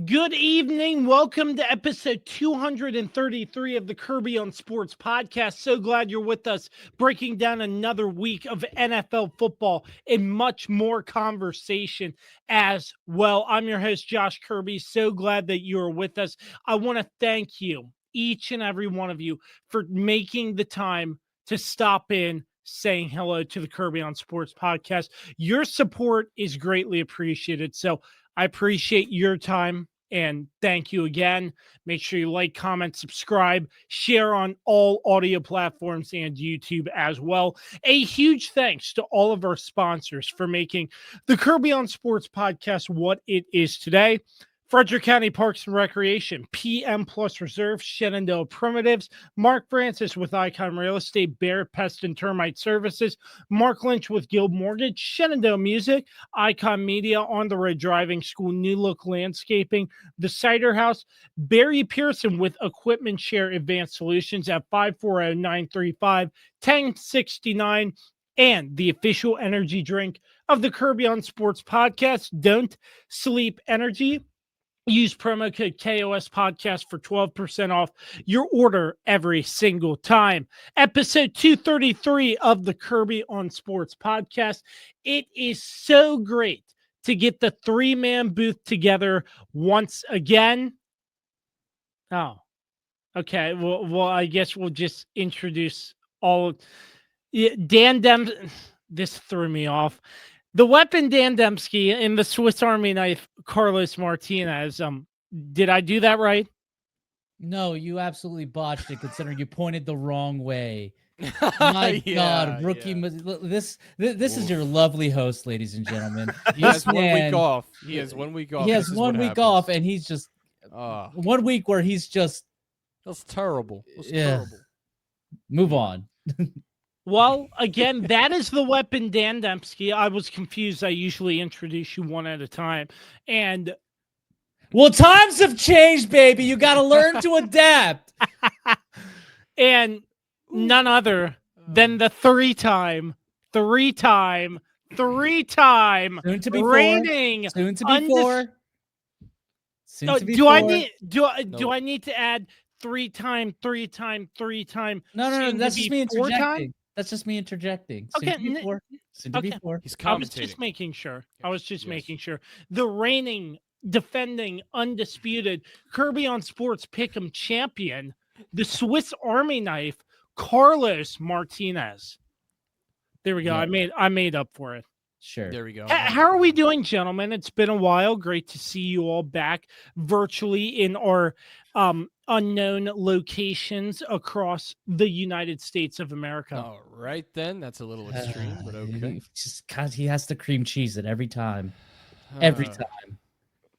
Good evening. Welcome to episode 233 of the Kirby on Sports podcast. So glad you're with us, breaking down another week of NFL football and much more conversation as well. I'm your host, Josh Kirby. So glad that you're with us. I want to thank you, each and every one of you, for making the time to stop in, saying hello to the Kirby on Sports podcast. Your support is greatly appreciated. So I appreciate your time and thank you again. Make sure you like, comment, subscribe, share on all audio platforms and YouTube as well. A huge thanks to all of our sponsors for making the Kirby on Sports podcast what it is today. Frederick County Parks and Recreation, PM Plus Reserve, Shenandoah Primitives, Mark Francis with Icon Real Estate, Bear Pest and Termite Services, Mark Lynch with Guild Mortgage, Shenandoah Music, Icon Media, On the Road Driving School, New Look Landscaping, The Cider House, Barry Pearson with Equipment Share Advanced Solutions at 540-935-1069, and the official energy drink of the Kirby on Sports podcast, Don't Sleep Energy. Use promo code KOS Podcast for 12% off your order every single time. Episode 233 of the Kirby on Sports podcast. It is so great to get the three-man booth together once again. Oh, okay. Well, I guess we'll just introduce all of Dan Dem. This threw me off. The weapon Dan Dembski and the Swiss Army knife Carlos Martinez. Did I do that right? No, you absolutely botched it. Considering you pointed the wrong way. My God, rookie! Yeah. This is your lovely host, ladies and gentlemen. He has 1 week off. He has 1 week off. He has 1 week off, and he's just 1 week where he's just. That's terrible. That's terrible. Move on. Well, again, that is the weapon, Dan Dembski. I was confused. I usually introduce you one at a time. And well, times have changed, baby. You got to learn to adapt. And none other than the three-time reigning, soon to be four. Do I need to add three-time? No. That's just me interjecting. That's just me interjecting. Okay. Soon to be four. He's commentating. I was just making sure. Making sure. The reigning, defending, undisputed Kirby on Sports PickEm champion, the Swiss Army knife, Carlos Martinez. There we go. Yeah. I made up for it. Sure. There we go. How are we doing, gentlemen? It's been a while. Great to see you all back virtually in our unknown locations across the United States of America. All right, then. That's a little extreme, but okay. Just because he has to cream cheese it every time. Every time.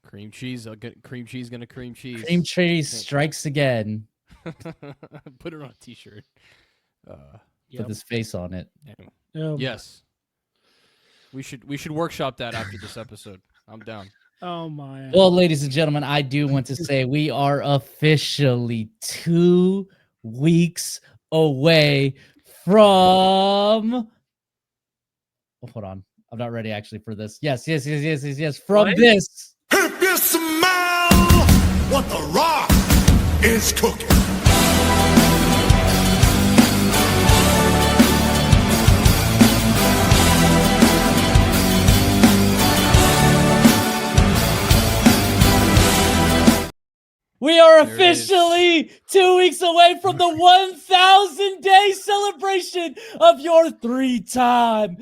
Cream cheese. Cream cheese going to cream cheese. Cream cheese strikes again. Put it on a T-shirt. With his face on it. Yes. We should workshop that after this episode. I'm down. Oh my. Well, ladies and gentlemen, I do want to say we are officially 2 weeks away from. Oh, hold on. I'm not ready actually for this. Yes. From what? This. If you smell what the Rock is cooking. We are officially 2 weeks away from the 1,000-day celebration of your three-time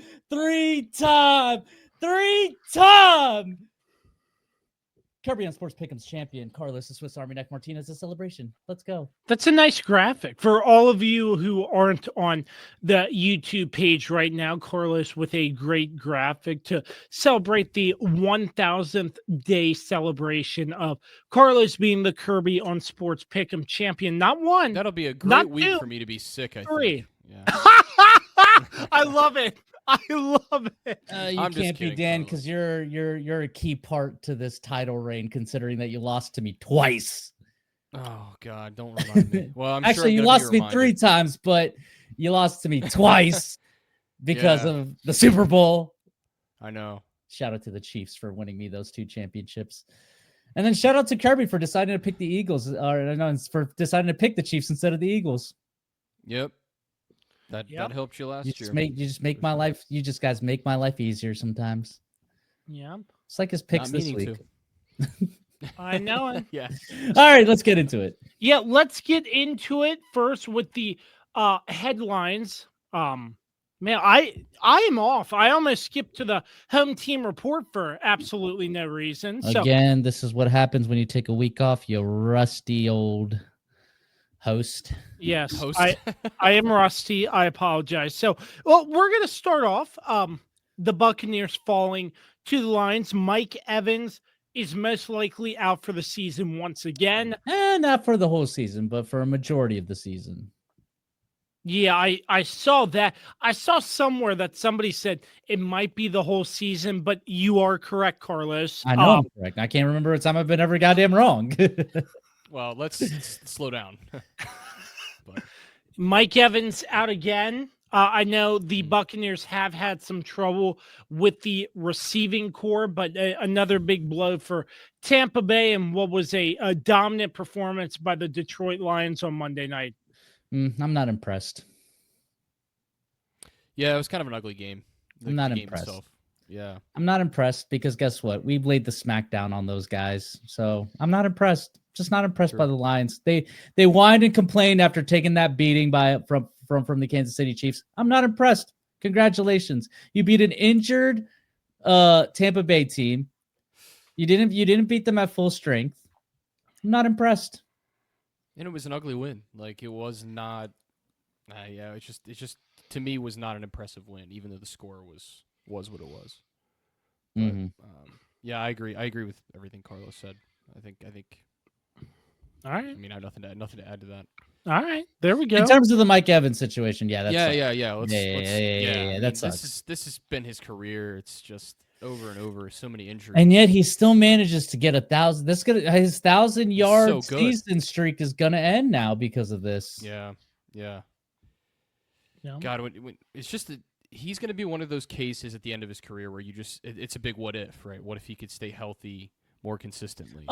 Kirby on Sports PickEm's champion, Carlos the Swiss Army Knife Martinez. A celebration. Let's go. That's a nice graphic. For all of you who aren't on the YouTube page right now, Carlos with a great graphic to celebrate the 1,000th day celebration of Carlos being the Kirby on Sports PickEm champion. Not one. That'll be a great week for me to be sick, I think. Yeah. I love it. I love it. You can't be Dan because you're a key part to this title reign, considering that you lost to me twice. Oh God, don't remind me. Well, I'm actually sure you lost to me 3 times, but you lost to me twice because of the Super Bowl. I know. Shout out to the Chiefs for winning me those 2 championships. And then shout out to Kirby for deciding to pick the Eagles, or no, for deciding to pick the Chiefs instead of the Eagles. Yep. That helped you last year. You just make my life. You just guys make my life easier sometimes. Yeah. It's like his picks Not this meaning week. I know it. Yeah. All right, let's get into it. Yeah, let's get into it first with the headlines. Man, I am off. I almost skipped to the home team report for absolutely no reason. So Again, this is what happens when you take a week off, you rusty old host. yes, Host. I am rusty. I apologize. So, well, we're gonna start off. The Buccaneers falling to the Lions. Mike Evans is most likely out for the season once again. Not for the whole season, but for a majority of the season. Yeah, I saw that. I saw somewhere that somebody said it might be the whole season, but you are correct, Carlos. I know I'm correct. I can't remember a time I've been ever goddamn wrong. Well, let's slow down. But Mike Evans out again. I know the Buccaneers have had some trouble with the receiving core, but another big blow for Tampa Bay and what was a dominant performance by the Detroit Lions on Monday night. I'm not impressed. yeah, it was kind of an ugly game. I'm not the game impressed. itself. Yeah. I'm not impressed because guess what? We laid the smackdown on those guys. So I'm not impressed. Just not impressed by the Lions. They whined and complained after taking that beating from the Kansas City Chiefs. I'm not impressed. Congratulations. You beat an injured Tampa Bay team. You didn't beat them at full strength. I'm not impressed. And it was an ugly win. Like it was not. Yeah, it just to me was not an impressive win, even though the score was what it was. But, yeah, I agree. I agree with everything Carlos said. I think. All right. I mean, I have nothing to add to that. All right. There we go. In terms of the Mike Evans situation, yeah, that's Yeah. that I mean, sucks. This has been his career. It's just over and over. So many injuries. And yet he still manages to get 1,000. His 1,000-yard so good. season streak is gonna end now because of this. Yeah. Yeah. God, when it's just that he's going to be one of those cases at the end of his career where it's a big what if, right? What if he could stay healthy more consistently?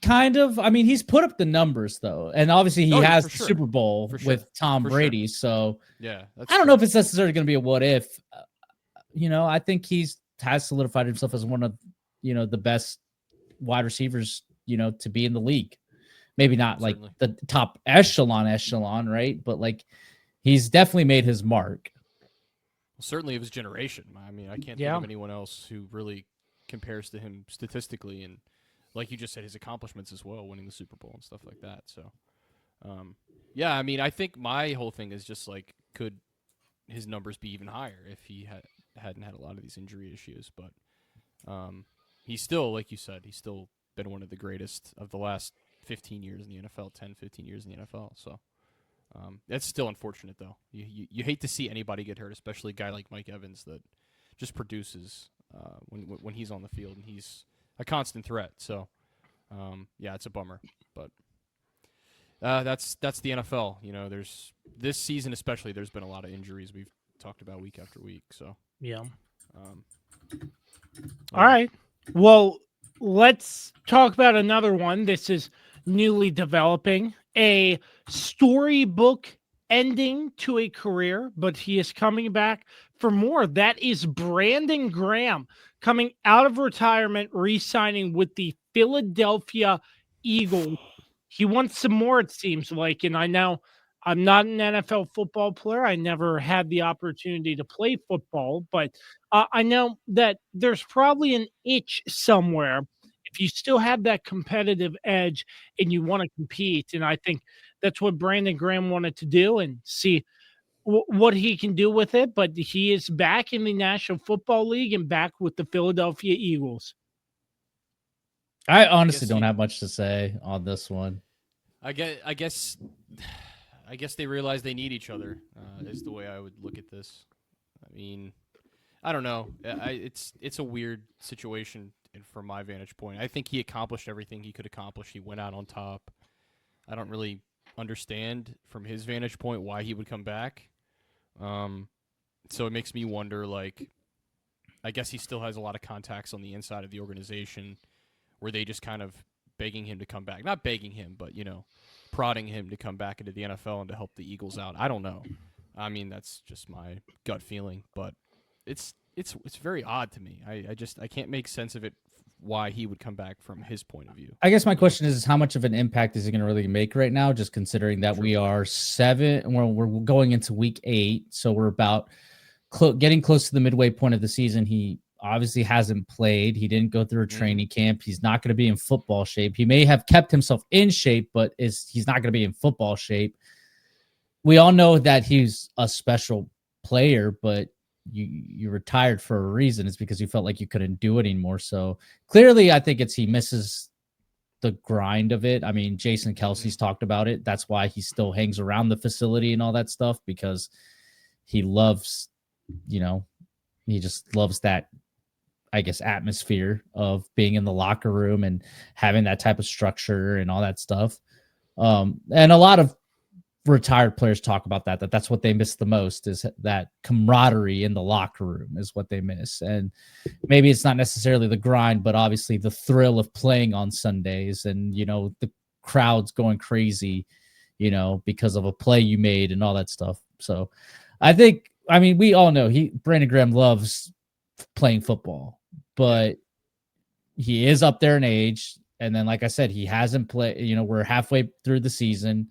Kind of. I mean, he's put up the numbers though, and obviously he has the for sure. Super Bowl For sure. with Tom For Brady. sure. So Yeah, I don't know if it's necessarily going to be a what if. I think has solidified himself as one of the best wide receivers to be in the league. Maybe not like the top echelon, right? But like he's definitely made his mark. Certainly of his generation. I mean, I can't think of anyone else who really compares to him statistically, and like you just said, his accomplishments as well, winning the Super Bowl and stuff like that. So, yeah, I mean, I think my whole thing is just like, could his numbers be even higher if he hadn't had a lot of these injury issues? But he's still, like you said, he's still been one of the greatest of the last 15 years in the NFL, 10, 15 years in the NFL. So. That's still unfortunate, though. You hate to see anybody get hurt, especially a guy like Mike Evans that just produces when he's on the field, and he's a constant threat. So, yeah, it's a bummer. But that's the NFL. There's this season especially. There's been a lot of injuries we've talked about week after week. So Yeah. All right. Well, let's talk about another one. This is newly developing. A storybook ending to a career, but he is coming back for more. That is Brandon Graham coming out of retirement, re-signing with the Philadelphia Eagles. He wants some more, it seems like, and I know I'm not an NFL football player. I never had the opportunity to play football, but I know that there's probably an itch somewhere if you still have that competitive edge and you want to compete. And I think that's what Brandon Graham wanted to do and see what he can do with it. But he is back in the National Football League and back with the Philadelphia Eagles. I honestly don't have much to say on this one. I guess they realize they need each other, is the way I would look at this. I mean, I don't know. It's a weird situation from my vantage point. I think he accomplished everything he could accomplish. He went out on top. I don't really understand from his vantage point why he would come back. So it makes me wonder, like, I guess he still has a lot of contacts on the inside of the organization Were they just kind of begging him to come back? Not begging him, but, prodding him to come back into the NFL and to help the Eagles out. I don't know. I mean, that's just my gut feeling, but it's very odd to me. I can't make sense of it, why he would come back from his point of view. I guess my question is how much of an impact is he going to really make right now, just considering that we are we're going into week 8, so we're about getting close to the midway point of the season. He obviously hasn't played. He didn't go through a training camp. He's not going to be in football shape. He may have kept himself in shape, but he's not going to be in football shape. We all know that he's a special player, but you retired for a reason. It's because you felt like you couldn't do it anymore. So clearly, I think he misses the grind of it. I mean, Jason Kelsey's talked about it. That's why he still hangs around the facility and all that stuff, because he loves, he just loves that, I guess, atmosphere of being in the locker room and having that type of structure and all that stuff. And a lot of retired players talk about that's what they miss the most, is that camaraderie in the locker room is what they miss. And maybe it's not necessarily the grind, but obviously the thrill of playing on Sundays and, the crowds going crazy, because of a play you made and all that stuff. So we all know Brandon Graham loves playing football, but he is up there in age. And then, like I said, he hasn't played, we're halfway through the season.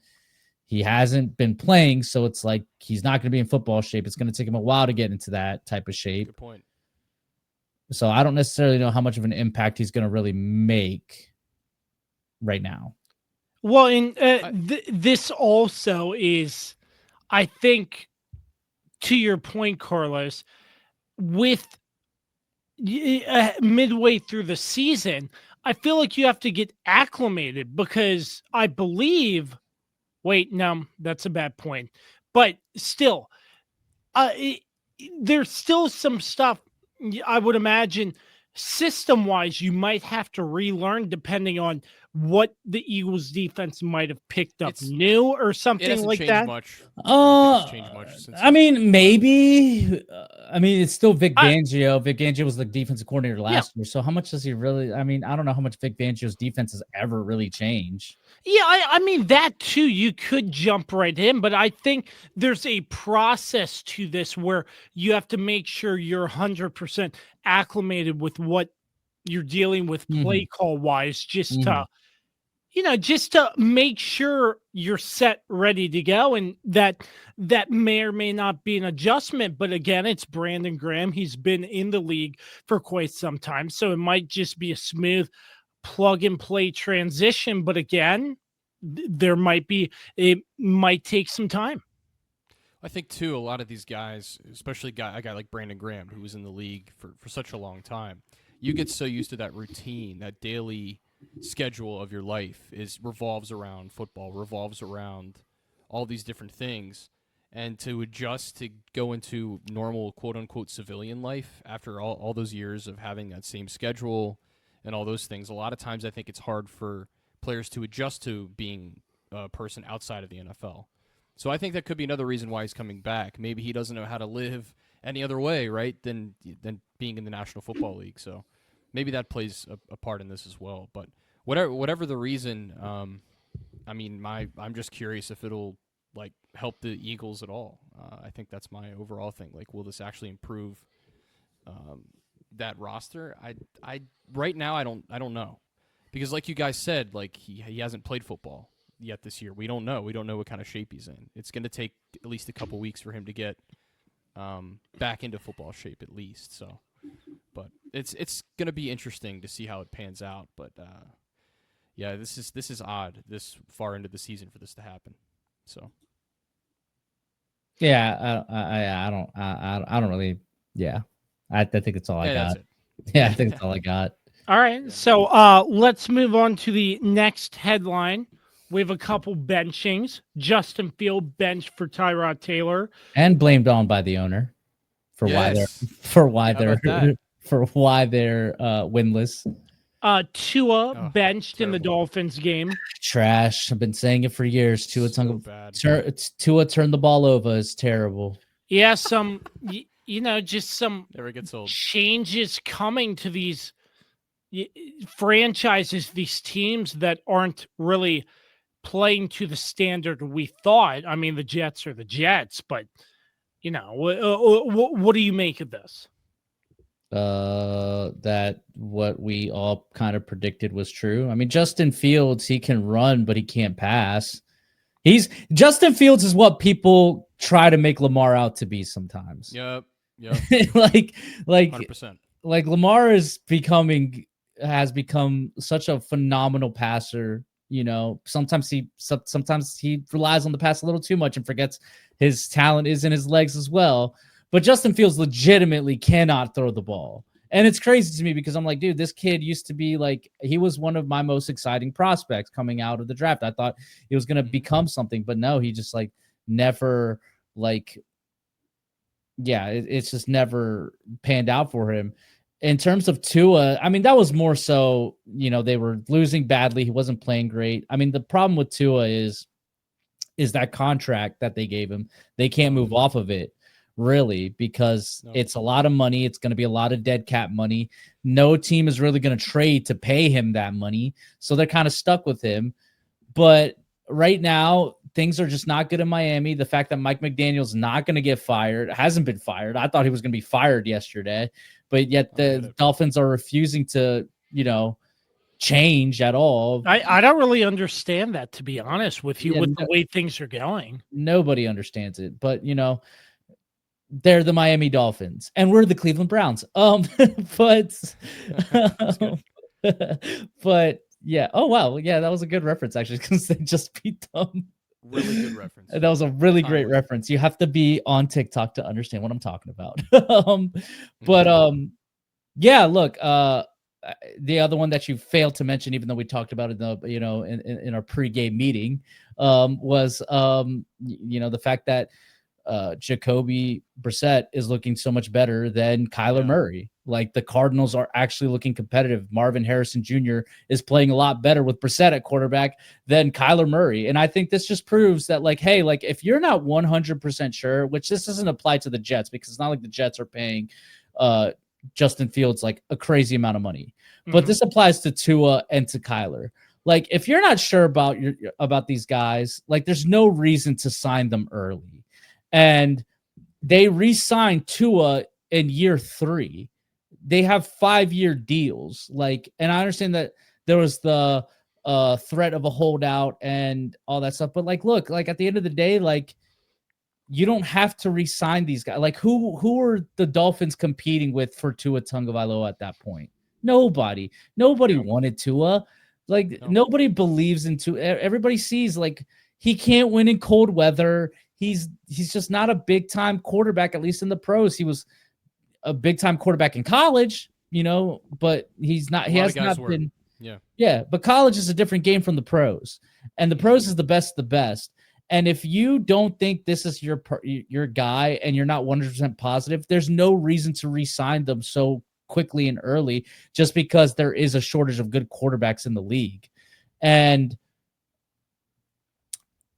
He hasn't been playing, so it's like he's not going to be in football shape. It's going to take him a while to get into that type of shape. Good point. So I don't necessarily know how much of an impact he's going to really make right now. Well, this also is, I think, to your point, Carlos, with midway through the season, I feel like you have to get acclimated, because I believe... Wait, no, that's a bad point. But still, there's still some stuff, I would imagine, system-wise, you might have to relearn depending on what the Eagles defense might have picked up new or something like that. Much. Changed much since maybe. It's still Vic Fangio. Vic Fangio was the defensive coordinator last year. So how much does he really? I don't know how much Vic Fangio's defense has ever really changed. Yeah, that too, you could jump right in, but I think there's a process to this where you have to make sure you're 100% acclimated with what you're dealing with play call wise, just to make sure you're set, ready to go. And that may or may not be an adjustment, but again, it's Brandon Graham. He's been in the league for quite some time, so it might just be a smooth plug and play transition. But again, it might take some time. I think too, a lot of these guys, especially a guy like Brandon Graham, who was in the league for such a long time, you get so used to that routine, that daily schedule of your life revolves around football, revolves around all these different things. And to adjust to go into normal, quote unquote, civilian life after all those years of having that same schedule and all those things, a lot of times I think it's hard for players to adjust to being a person outside of the NFL. So I think that could be another reason why he's coming back. Maybe he doesn't know how to live any other way, right, than being in the National Football League. So maybe that plays a part in this as well. But whatever the reason, I'm just curious if it'll help the Eagles at all. I think that's my overall thing. Will this actually improve that roster? I right now I don't know, because like you guys said, he hasn't played football yet this year. We don't know what kind of shape he's in. It's going to take at least a couple weeks for him to get back into football shape at least. So, but it's going to be interesting to see how it pans out. But yeah, this is odd this far into the season for this to happen. So. Yeah, I don't really. Yeah, I think that's all I got. That's it. Yeah, I think that's all I got. All right, so let's move on to the next headline. We have a couple benchings. Justin Field benched for Tyrod Taylor, and blamed on by the owner for why they're winless. Tua benched in the Dolphins game. Trash. I've been saying it for years. Tua turned the ball over. It's terrible. Yeah, just some never gets old. changes coming to these franchises, these teams that aren't really playing to the standard we thought. I mean, the Jets are the Jets, but what do you make of this? That what we all kind of predicted was true. I mean, Justin Fields, he can run, but he can't pass. Justin Fields is what people try to make Lamar out to be sometimes. Yep. like 100%. Like Lamar has become such a phenomenal passer. Sometimes he relies on the pass a little too much and forgets his talent is in his legs as well. But Justin Fields legitimately cannot throw the ball. And it's crazy to me because I'm like, dude, this kid used to be like, he was one of my most exciting prospects coming out of the draft. I thought he was going to become something, but no, he just never it's just never panned out for him. In terms of Tua, I mean, that was more so, they were losing badly. He wasn't playing great. I mean, the problem with Tua is that contract that they gave him. They can't move off of it, really, because it's a lot of money. It's going to be a lot of dead cap money. No team is really going to trade to pay him that money. So they're kind of stuck with him. But right now, things are just not good in Miami. The fact that Mike McDaniel's not going to get fired, hasn't been fired. I thought he was going to be fired yesterday, but yet the Dolphins are refusing to, change at all. I don't really understand that, to be honest with you, with the way things are going. Nobody understands it, but they're the Miami Dolphins and we're the Cleveland Browns. But yeah. Oh wow. Yeah, that was a good reference actually, because they just beat them. Really good reference. That was a really great reference. You have to be on TikTok to understand what I'm talking about. Yeah, look, the other one that you failed to mention, even though we talked about it in our pregame meeting, was the fact that Jacoby Brissett is looking so much better than Kyler Murray. Like, the Cardinals are actually looking competitive. Marvin Harrison Jr. is playing a lot better with Brissett at quarterback than Kyler Murray. And I think this just proves that, if you're not 100% sure, which this doesn't apply to the Jets, because it's not like the Jets are paying Justin Fields a crazy amount of money. But this applies to Tua and to Kyler. If you're not sure about these guys, there's no reason to sign them early. And they re-signed Tua in year 3. They have 5-year deals. And I understand that there was the threat of a holdout and all that stuff. But look, at the end of the day, you don't have to re-sign these guys. Who are the Dolphins competing with for Tua Tagovailoa at that point? Nobody wanted Tua. Nobody believes in Tua. Everybody sees he can't win in cold weather. He's just not a big time quarterback, at least in the pros. He was a big time quarterback in college, but he's not. He has not been. Yeah. But college is a different game from the pros, and the pros is the best of the best. And if you don't think this is your guy and you're not 100% positive, there's no reason to re-sign them so quickly and early, just because there is a shortage of good quarterbacks in the league. And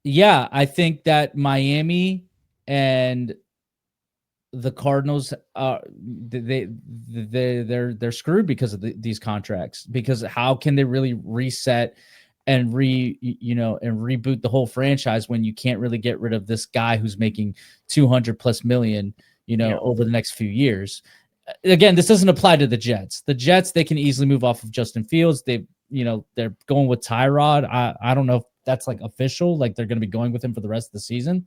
yeah, I think that Miami and the Cardinals they're screwed because of these contracts, because how can they really reset and reboot the whole franchise when you can't really get rid of this guy who's making $200+ million, over the next few years. Again, this doesn't apply to the Jets. The Jets, they can easily move off of Justin Fields. They're going with Tyrod. I don't know if that's official, they're going to be going with him for the rest of the season,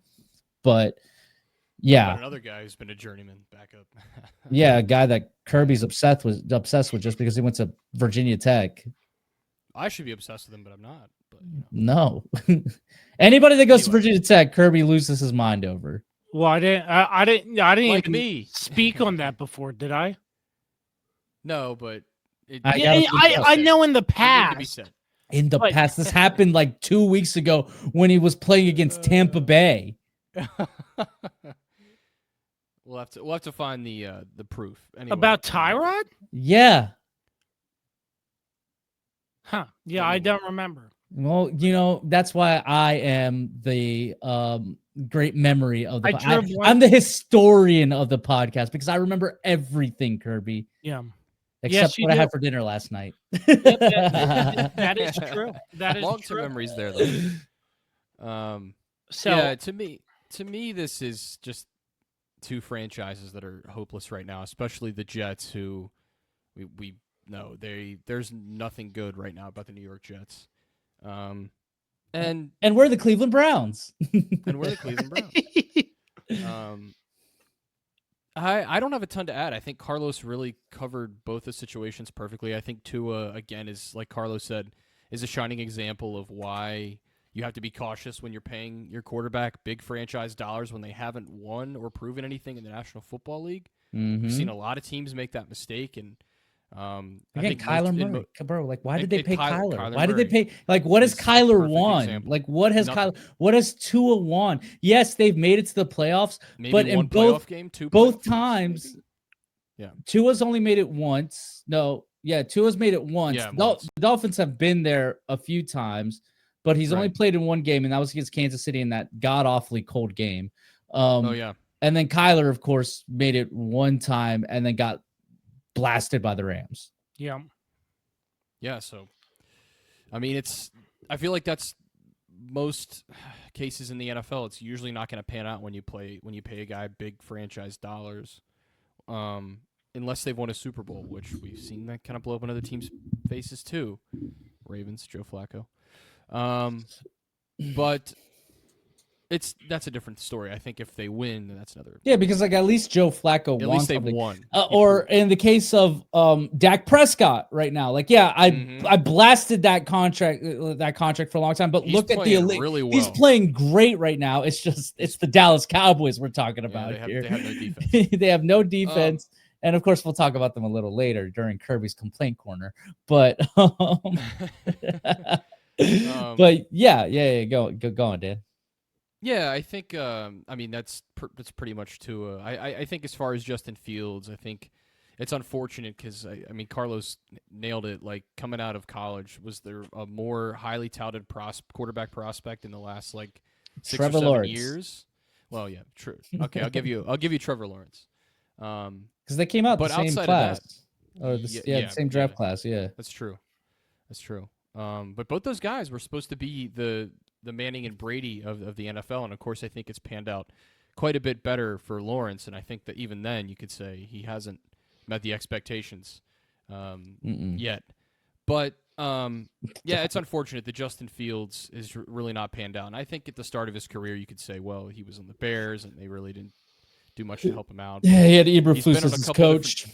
but yeah. Another guy who's been a journeyman backup. Yeah, a guy that Kirby's obsessed with just because he went to Virginia Tech. I should be obsessed with him, but I'm not. But, No. Anybody that goes to Virginia Tech, Kirby loses his mind over. Well, I didn't like even speak on that before, did I? No, but I know in the past. In the past, this happened 2 weeks ago when he was playing against Tampa Bay. We'll have to find the proof. Anyway. About Tyrod? Yeah. Huh. Yeah, I don't remember. Well, that's why I am the great memory of the I'm the historian of the podcast, because I remember everything, Kirby. Yeah. Except you what I do. had for dinner last night. That is true. That is long-term true. memories there, though. So yeah, to me, this is just two franchises that are hopeless right now, especially the Jets, who we know there's nothing good right now about the New York Jets. And we're the Cleveland Browns. and we're the Cleveland Browns. I don't have a ton to add. I think Carlos really covered both the situations perfectly. I think Tua, again, is, like Carlos said, is a shining example of why you have to be cautious when you're paying your quarterback big franchise dollars when they haven't won or proven anything in the National Football League. We've seen a lot of teams make that mistake, and I think Kyler Murray, bro. Like, why did they pay Kyler? Why Murray did they pay? Like, what has Kyler won? Example. Like, what has Nothing. What has Tua won? Yes, they've made it to the playoffs, Maybe but one in both game, both playoff times, games, maybe? Tua's only made it once. No, Tua's made it once. Yeah, The Dolphins have been there a few times, but he's only played in one game, and that was against Kansas City in that god-awfully cold game. And then Kyler, of course, made it one time and then got blasted by the Rams. Yeah, so I mean, I feel like that's most cases in the NFL. It's usually not going to pan out when you pay a guy big franchise dollars, unless they've won a Super Bowl, which we've seen that kind of blow up in other teams' faces too. Ravens, Joe Flacco. But that's a different story. I think if they win, then that's another. Yeah, because like at least Joe Flacco at won least they've something. won. Or in the case of Dak Prescott right now, like I blasted that contract for a long time, but He's look at the elite. Really well. He's playing great right now. It's the Dallas Cowboys we're talking about here. They have no defense. They have no defense. And of course, we'll talk about them a little later during Kirby's complaint corner. But but yeah, go on, Dan. Yeah, I think. I mean, that's pretty much Tua. I think as far as Justin Fields, I think it's unfortunate because I mean Carlos nailed it. Like coming out of college, was there a more highly touted quarterback prospect in the last like 6 Trevor or 7 Lawrence. years? Well, yeah, true. Okay, I'll give you Trevor Lawrence. Because they came out the same class, the same draft class. Yeah, that's true. But both those guys were supposed to be the Manning and Brady of the NFL, and of course, I think it's panned out quite a bit better for Lawrence. And I think that even then, you could say he hasn't met the expectations yet. But yeah, it's unfortunate that Justin Fields is really not panned out. And I think at the start of his career, you could say, well, he was on the Bears, and they really didn't do much to help him out. Yeah, he had Eberflus as his coach.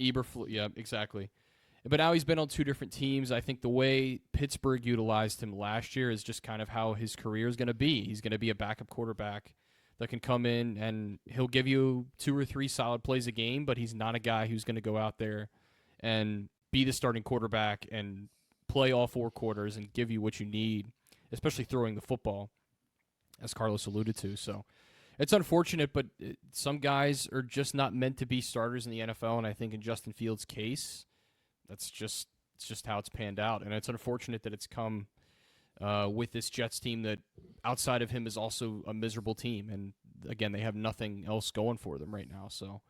Eberflus, yeah, exactly. But now he's been on 2 different teams. I think the way Pittsburgh utilized him last year is just kind of how his career is going to be. He's going to be a backup quarterback that can come in and he'll give you 2 or 3 solid plays a game, but he's not a guy who's going to go out there and be the starting quarterback and play all 4 quarters and give you what you need, especially throwing the football, as Carlos alluded to. So it's unfortunate, but some guys are just not meant to be starters in the NFL, and I think in Justin Fields' case, it's just how it's panned out, and it's unfortunate that it's come with this Jets team that outside of him is also a miserable team, and again they have nothing else going for them right now. So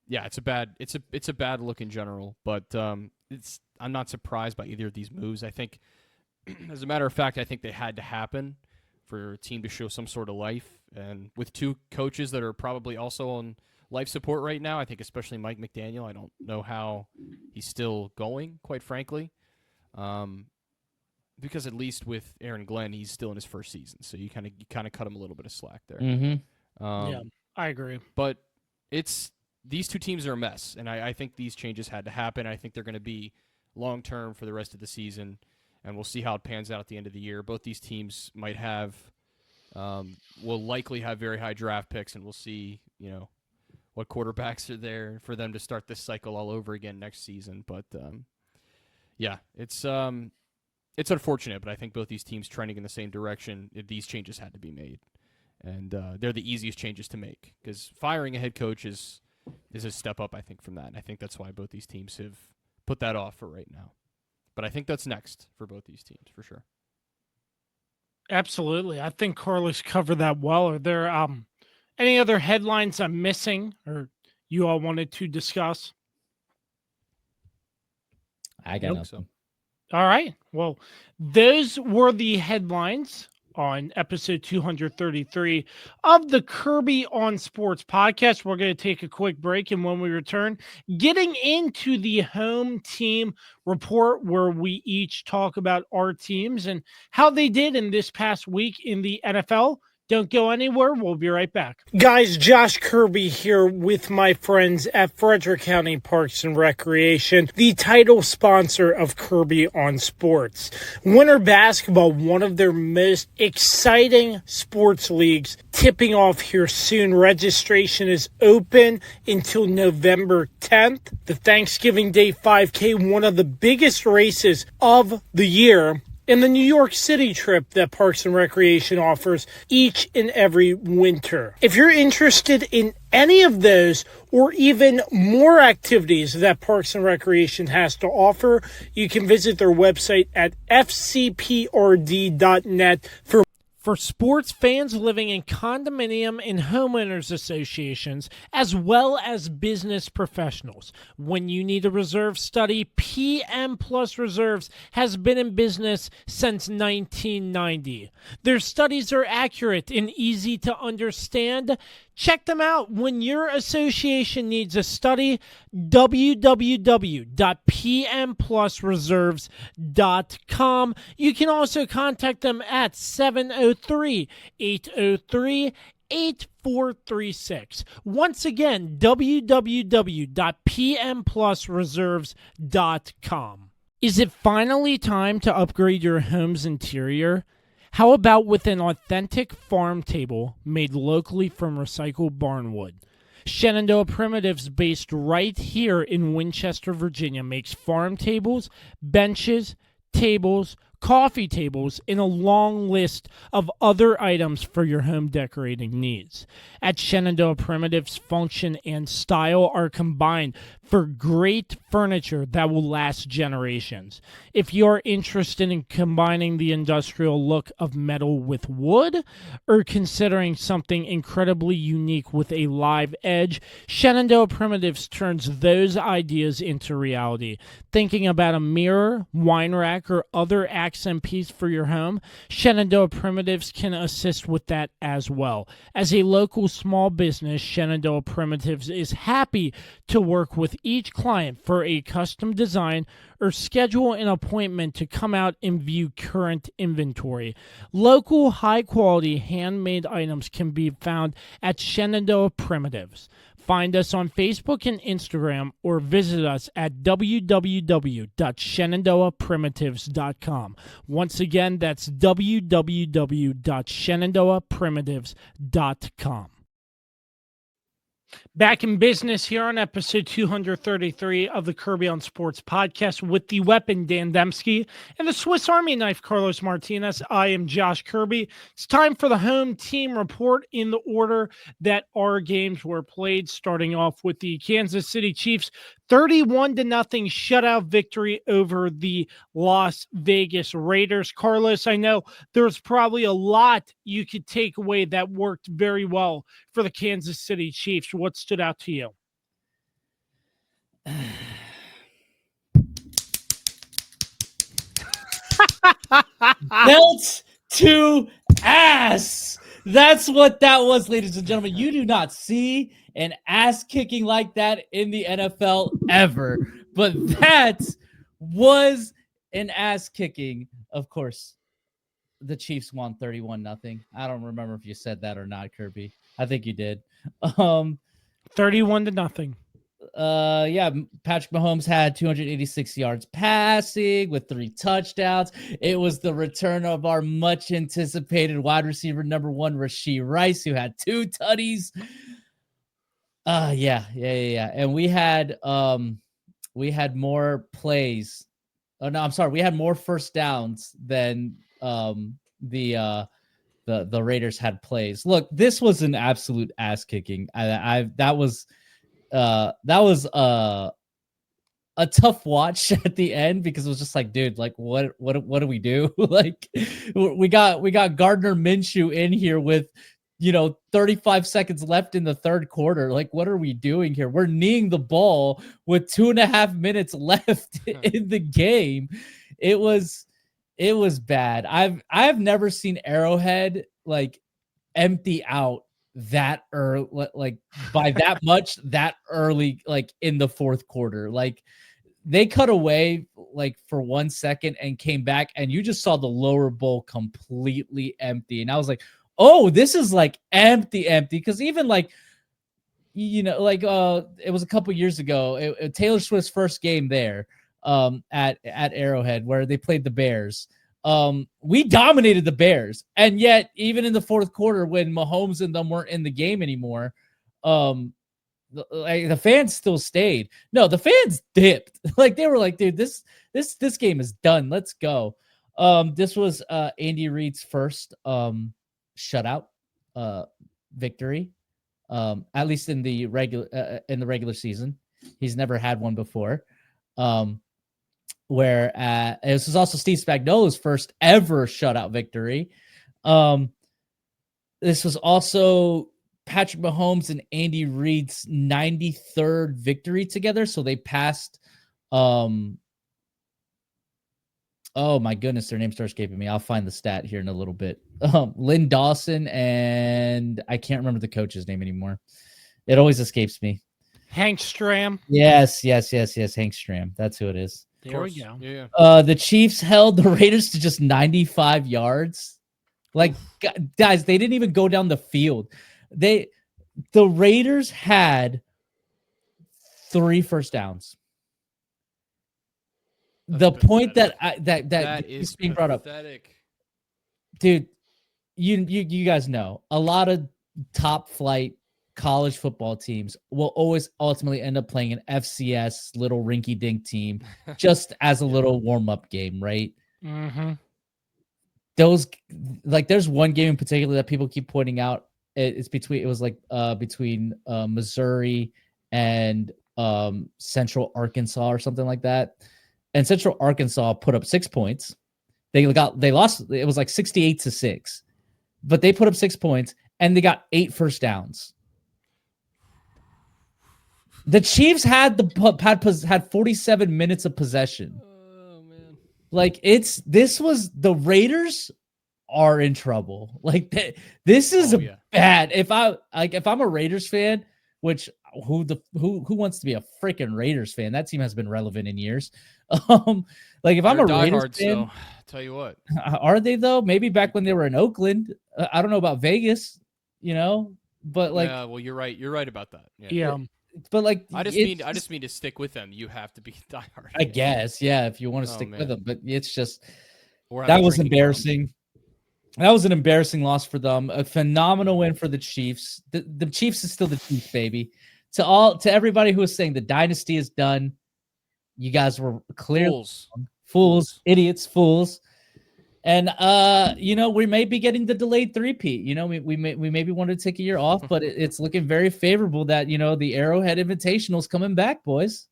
yeah, it's a bad look in general, but I'm not surprised by either of these moves. I think, as a matter of fact, I think they had to happen for a team to show some sort of life, and with 2 coaches that are probably also on life support right now, I think especially Mike McDaniel. I don't know how he's still going, quite frankly, because at least with Aaron Glenn, he's still in his first season, so you kind of cut him a little bit of slack there. Yeah, I agree. But these 2 teams are a mess, and I think these changes had to happen. I think they're going to be long term for the rest of the season, and we'll see how it pans out at the end of the year. Both these teams might have, will likely have very high draft picks, and we'll see, what quarterbacks are there for them to start this cycle all over again next season. But yeah, it's unfortunate, but I think both these teams trending in the same direction. These changes had to be made, and they're the easiest changes to make because firing a head coach is a step up, I think, from that. And I think that's why both these teams have put that off for right now. But I think that's next for both these teams for sure. Absolutely, I think Carlos covered that well. Are there any other headlines I'm missing or you all wanted to discuss? I got nothing. All right. Well, those were the headlines on episode 233 of the Kirby on Sports podcast. We're going to take a quick break, and when we return, getting into the home team report where we each talk about our teams and how they did in this past week in the NFL. Don't go anywhere. We'll be right back. Guys, Josh Kirby here with my friends at Frederick County Parks and Recreation, the title sponsor of Kirby on Sports. Winter basketball, one of their most exciting sports leagues, tipping off here soon. Registration is open until November 10th. The Thanksgiving Day 5K, one of the biggest races of the year, and the New York City trip that Parks and Recreation offers each and every winter. If you're interested in any of those or even more activities that Parks and Recreation has to offer, you can visit their website at fcprd.net for sports fans living in condominium and homeowners associations, as well as business professionals. When you need a reserve study, PM Plus Reserves has been in business since 1990. Their studies are accurate and easy to understand. Check them out when your association needs a study. www.pmplusreserves.com. You can also contact them at 703-803-8436. Once again, www.pmplusreserves.com. Is it finally time to upgrade your home's interior? How about with an authentic farm table made locally from recycled barnwood? Shenandoah Primitives, based right here in Winchester, Virginia, makes farm tables, benches, tables, coffee tables, and a long list of other items for your home decorating needs. At Shenandoah Primitives, function and style are combined for great furniture that will last generations. If you're interested in combining the industrial look of metal with wood, or considering something incredibly unique with a live edge, Shenandoah Primitives turns those ideas into reality. Thinking about a mirror, wine rack, or other accent piece for your home, Shenandoah Primitives can assist with that as well. As a local small business, Shenandoah Primitives is happy to work with each client for a custom design or schedule an appointment to come out and view current inventory. Local, high-quality, handmade items can be found at Shenandoah Primitives. Find us on Facebook and Instagram or visit us at www.shenandoahprimitives.com. Once again, that's www.shenandoahprimitives.com. Back in business here on episode 233 of the Kirby on Sports podcast with the weapon Dan Dembski and the Swiss Army knife Carlos Martinez. I am Josh Kirby. It's time for the home team report in the order that our games were played, starting off with the Kansas City Chiefs 31-0 shutout victory over the Las Vegas Raiders. Carlos, I know there's probably a lot you could take away that worked very well for the Kansas City Chiefs. What stood out to you? Belt to ass. That's what that was, ladies and gentlemen. You do not see an ass kicking like that in the NFL ever. But that was an ass kicking. Of course, the Chiefs won 31-0. I don't remember if you said that or not, Kirby. I think you did. 31-0. Yeah, Patrick Mahomes had 286 yards passing with 3 touchdowns. It was the return of our much anticipated wide receiver number 1, Rashee Rice, who had 2 tutties. Yeah. And we had more plays. Oh no, I'm sorry. We had more first downs than the Raiders had plays. Look, this was an absolute ass kicking. That was a tough watch at the end because it was just like, dude, like what do we do? Like we got Gardner Minshew in here with 35 seconds left in the third quarter. Like, what are we doing here? We're kneeing the ball with 2.5 minutes left in the game. It was bad. I've never seen Arrowhead like empty out that early, like by that much that early, like in the fourth quarter. Like, they cut away like for 1 second and came back, and you just saw the lower bowl completely empty. And I was like, oh, this is like empty. Because even like, it was a couple years ago, Taylor Swift's first game there at Arrowhead, where they played the Bears. We dominated the Bears. And yet, even in the fourth quarter, when Mahomes and them weren't in the game anymore, the fans still stayed. No, the fans dipped. Like, they were like, dude, this game is done. Let's go. This was Andy Reid's first shutout victory, at least in the regular season. He's never had one before. Where this was also Steve Spagnuolo's first ever shutout victory. This was also Patrick Mahomes and Andy Reid's 93rd victory together. So they passed. Oh my goodness, their name starts escaping me. I'll find the stat here in a little bit. Lynn Dawson, and I can't remember the coach's name anymore. It always escapes me. Hank Stram. Yes. Hank Stram. That's who it is. There we go. Yeah. The Chiefs held the Raiders to just 95 yards. Like, guys, they didn't even go down the field. The Raiders had 3 first downs. The point that is being brought up, dude, you guys know a lot of top flight college football teams will always ultimately end up playing an FCS little rinky dink team just as a little warm up game, right? Mm-hmm. There's one game in particular that people keep pointing out. It was between Missouri and Central Arkansas or something like that. And Central Arkansas put up 6 points. They lost. It was like 68-6, but they put up 6 points and they got 8 first downs. The Chiefs had 47 minutes of possession. Oh man! Like, this was the Raiders are in trouble. Like, this is bad. If I'm a Raiders fan, which who wants to be a freaking Raiders fan? That team has been relevant in years. Like, if I'm a Raiders fan, so, tell you what, are they though? Maybe back when they were in Oakland. I don't know about Vegas, but like, yeah, well, you're right. You're right about that. Yeah. But like, I just mean to stick with them. You have to be diehard. I guess, yeah, if you want to stick with them. But it's just that was embarrassing. That was an embarrassing loss for them. A phenomenal win for the Chiefs. The Chiefs is still the Chiefs, baby. To everybody who was saying the dynasty is done, you guys were clear fools, idiots, fools. And we may be getting the delayed three-peat. We maybe wanted to take a year off, but it's looking very favorable that the Arrowhead Invitational is coming back, boys.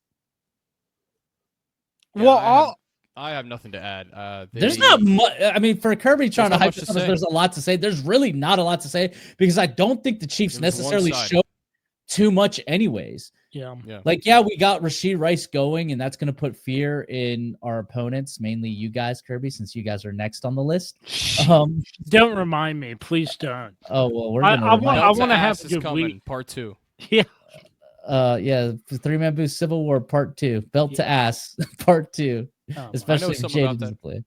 Yeah, well, I have nothing to add. There's not much. I mean, for Kirby trying to hype this up, there's a lot to say. There's really not a lot to say because I don't think the Chiefs necessarily showed too much anyways. Yeah. We got Rashee Rice going, and that's going to put fear in our opponents, mainly you guys, Kirby, since you guys are next on the list. Don't remind me. Please don't. Oh, well, I want to have a good week. Part 2. Yeah. Three-Man Boost Civil War Part 2. Belt to ass Part 2. Especially if Jay doesn't play.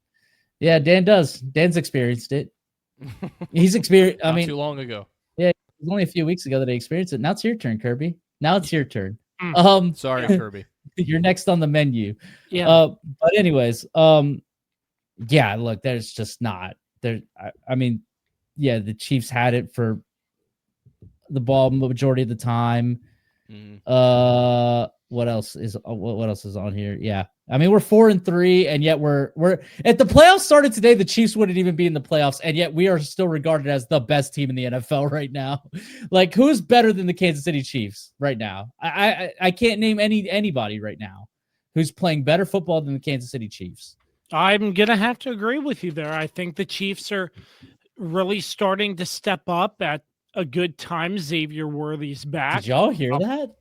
Yeah, Dan does. Dan's experienced it. He's experienced. Not too long ago. Yeah, it was only a few weeks ago that he experienced it. Now it's your turn, Kirby. Now it's your turn. Sorry, Kirby. You're next on the menu. Yeah. But anyways, look, there's just not there. I mean, the Chiefs had it for the ball majority of the time. Mm-hmm. What else is on here? Yeah. I mean, we're 4-3, and yet we're if the playoffs started today, the Chiefs wouldn't even be in the playoffs, and yet we are still regarded as the best team in the NFL right now. Like, who's better than the Kansas City Chiefs right now? I can't name anybody right now who's playing better football than the Kansas City Chiefs. I'm gonna have to agree with you there. I think the Chiefs are really starting to step up at a good time. Xavier Worthy's back. Did y'all hear that?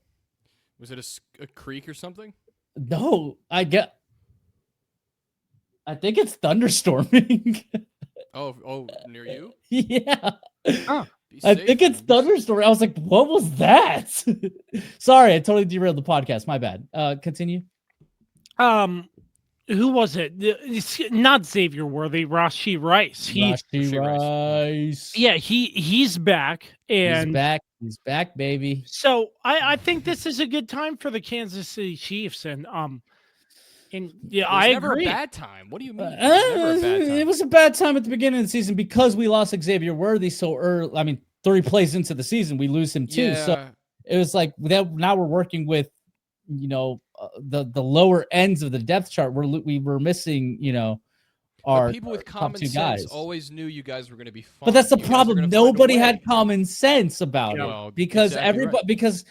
Was it a creek or something? No, I think it's thunderstorming. Oh, near you? Yeah. Oh. I think it's thunderstorming. I was like, what was that? Sorry, I totally derailed the podcast. My bad. Continue. Who was it? It's not Xavier Worthy, Rashee Rice. Rashee Rice. Yeah, he's back. And He's back, baby. So I think this is a good time for the Kansas City Chiefs. And yeah, I agree. Never a bad time. What do you mean? It was a bad time at the beginning of the season because we lost Xavier Worthy so early. I mean, 3 plays into the season, we lose him too. Yeah. So it was like now we're working with, the lower ends of the depth chart. We were missing, our people with common sense always knew you guys were going to be fine. But that's the problem. Nobody had common sense about it because everybody because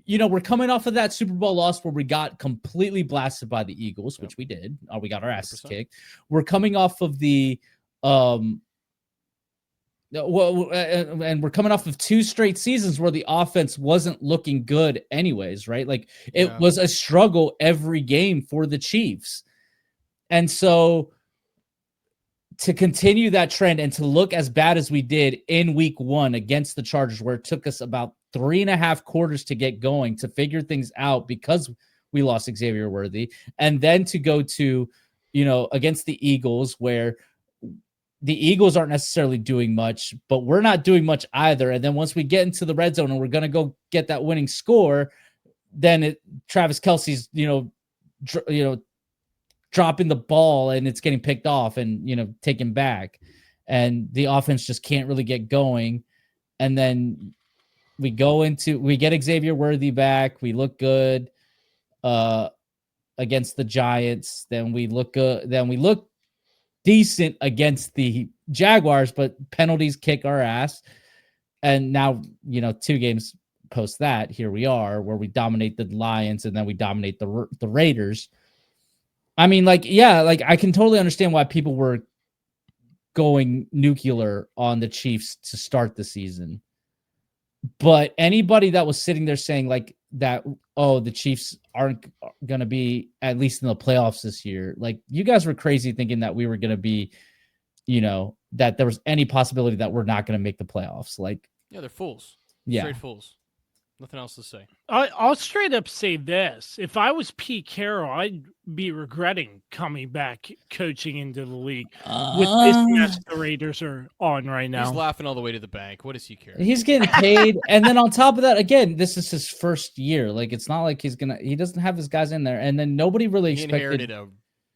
we're coming off of that Super Bowl loss where we got completely blasted by the Eagles, which we did. We got our asses 100%. Kicked. We're coming off of the and we're coming off of 2 straight seasons where the offense wasn't looking good anyways, right? Like it was a struggle every game for the Chiefs. And so to continue that trend and to look as bad as we did in week 1 against the Chargers, where it took us about 3.5 quarters to get going, to figure things out because we lost Xavier Worthy, and then to go to, against the Eagles, where the Eagles aren't necessarily doing much, but we're not doing much either. And then once we get into the red zone and we're going to go get that winning score, then Travis Kelce's, dropping the ball and it's getting picked off and, taken back. And the offense just can't really get going. And then we get Xavier Worthy back. We look good against the Giants. Then we look good. Then we look decent against the Jaguars, but penalties kick our ass. And now, 2 games post that, here we are where we dominate the Lions and then we dominate the Raiders. I mean, I can totally understand why people were going nuclear on the Chiefs to start the season. But anybody that was sitting there saying that, the Chiefs aren't going to be at least in the playoffs this year, you guys were crazy thinking that we were going to be, that there was any possibility that we're not going to make the playoffs. They're fools. Yeah. Straight fools. Nothing else to say. I'll straight up say this. If I was Pete Carroll, I'd be regretting coming back coaching into the league with this mess the Raiders are on right now. He's laughing all the way to the bank. What does he care? He's getting paid. And then on top of that, again, this is his first year. It's not like he doesn't have his guys in there. And then nobody really expected. He inherited a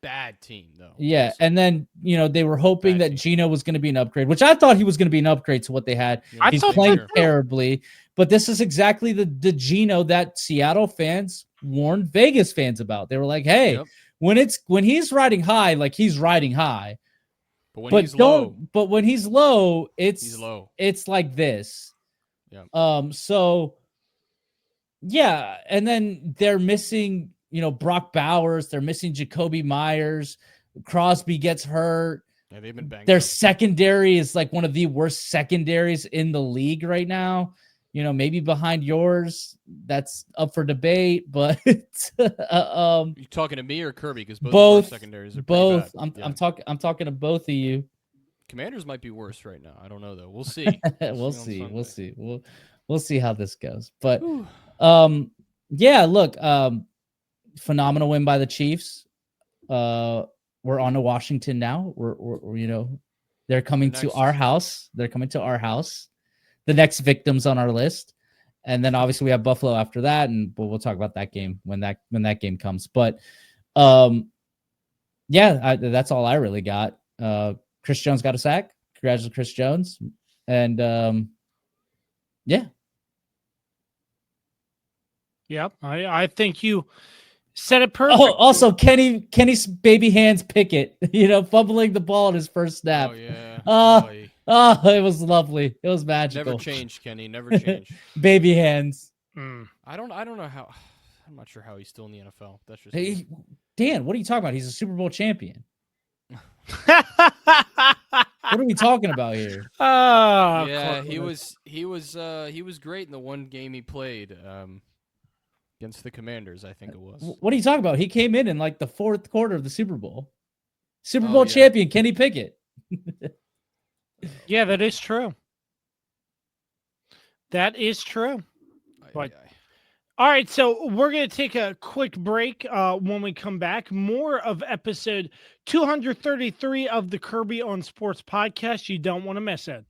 bad team, though. Yeah. And then, they were hoping that Geno was going to be an upgrade, which I thought he was going to be an upgrade to what they had. Yeah, he's playing terribly. But this is exactly the Geno that Seattle fans warned Vegas fans about. They were like, "Hey, when he's riding high, he's riding high, but when he's low, he's low. It's like this." Yeah. So, yeah, and then they're missing, Brock Bowers. They're missing Jacoby Myers. Crosby gets hurt. Yeah, they've been banged. Their secondary is one of the worst secondaries in the league right now. Maybe behind yours, that's up for debate, but you talking to me or Kirby? Because both secondaries are both. I'm talking to both of you. Commanders might be worse right now. I don't know though. We'll see. We'll see. We'll see how this goes. But yeah, look, phenomenal win by the Chiefs. We're on to Washington now. We're they're coming to our house. They're coming to our house. The next victims on our list, and then obviously we have Buffalo after that, and we'll talk about that game when that game comes. But that's all I really got. Chris Jones got a sack. Congratulations, Chris Jones, and I think you said it perfect. Oh, also Kenny's baby hands Pickett, fumbling the ball in his first snap. Oh yeah. It was lovely. It was magical. Never change, Kenny. Never change. Baby hands. I don't know how. I'm not sure how he's still in the NFL. That's just Dan. What are you talking about? He's a Super Bowl champion. What are we talking about here? Oh, Yeah, Carlos. he was great in the one game he played against the Commanders, I think it was. What are you talking about? He came in like the fourth quarter of the Super Bowl. Super Oh, Bowl yeah. champion Kenny Pickett. Yeah, that is true. That is true. But- All right, so we're going to take a quick break. When we come back, more of episode 233 of the Kirby on Sports podcast. You don't want to miss it.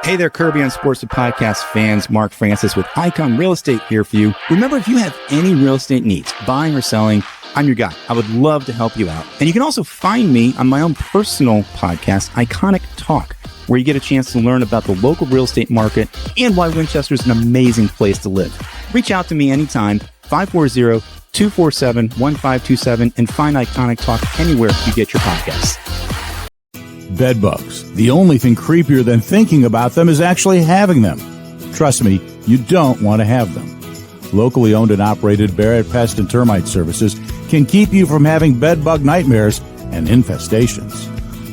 Hey there, Kirby on Sports Podcast fans. Mark Francis with Icon Real Estate here for you. Remember, if you have any real estate needs, buying or selling, I'm your guy. I would love to help you out. And you can also find me on my own personal podcast, Iconic Talk, where you get a chance to learn about the local real estate market and why Winchester is an amazing place to live. Reach out to me anytime, 540-247-1527, and find Iconic Talk anywhere you get your podcasts. Bedbugs. The only thing creepier than thinking about them is actually having them. Trust me, you don't want to have them. Locally owned and operated Barrett Pest and Termite Services can keep you from having bedbug nightmares and infestations.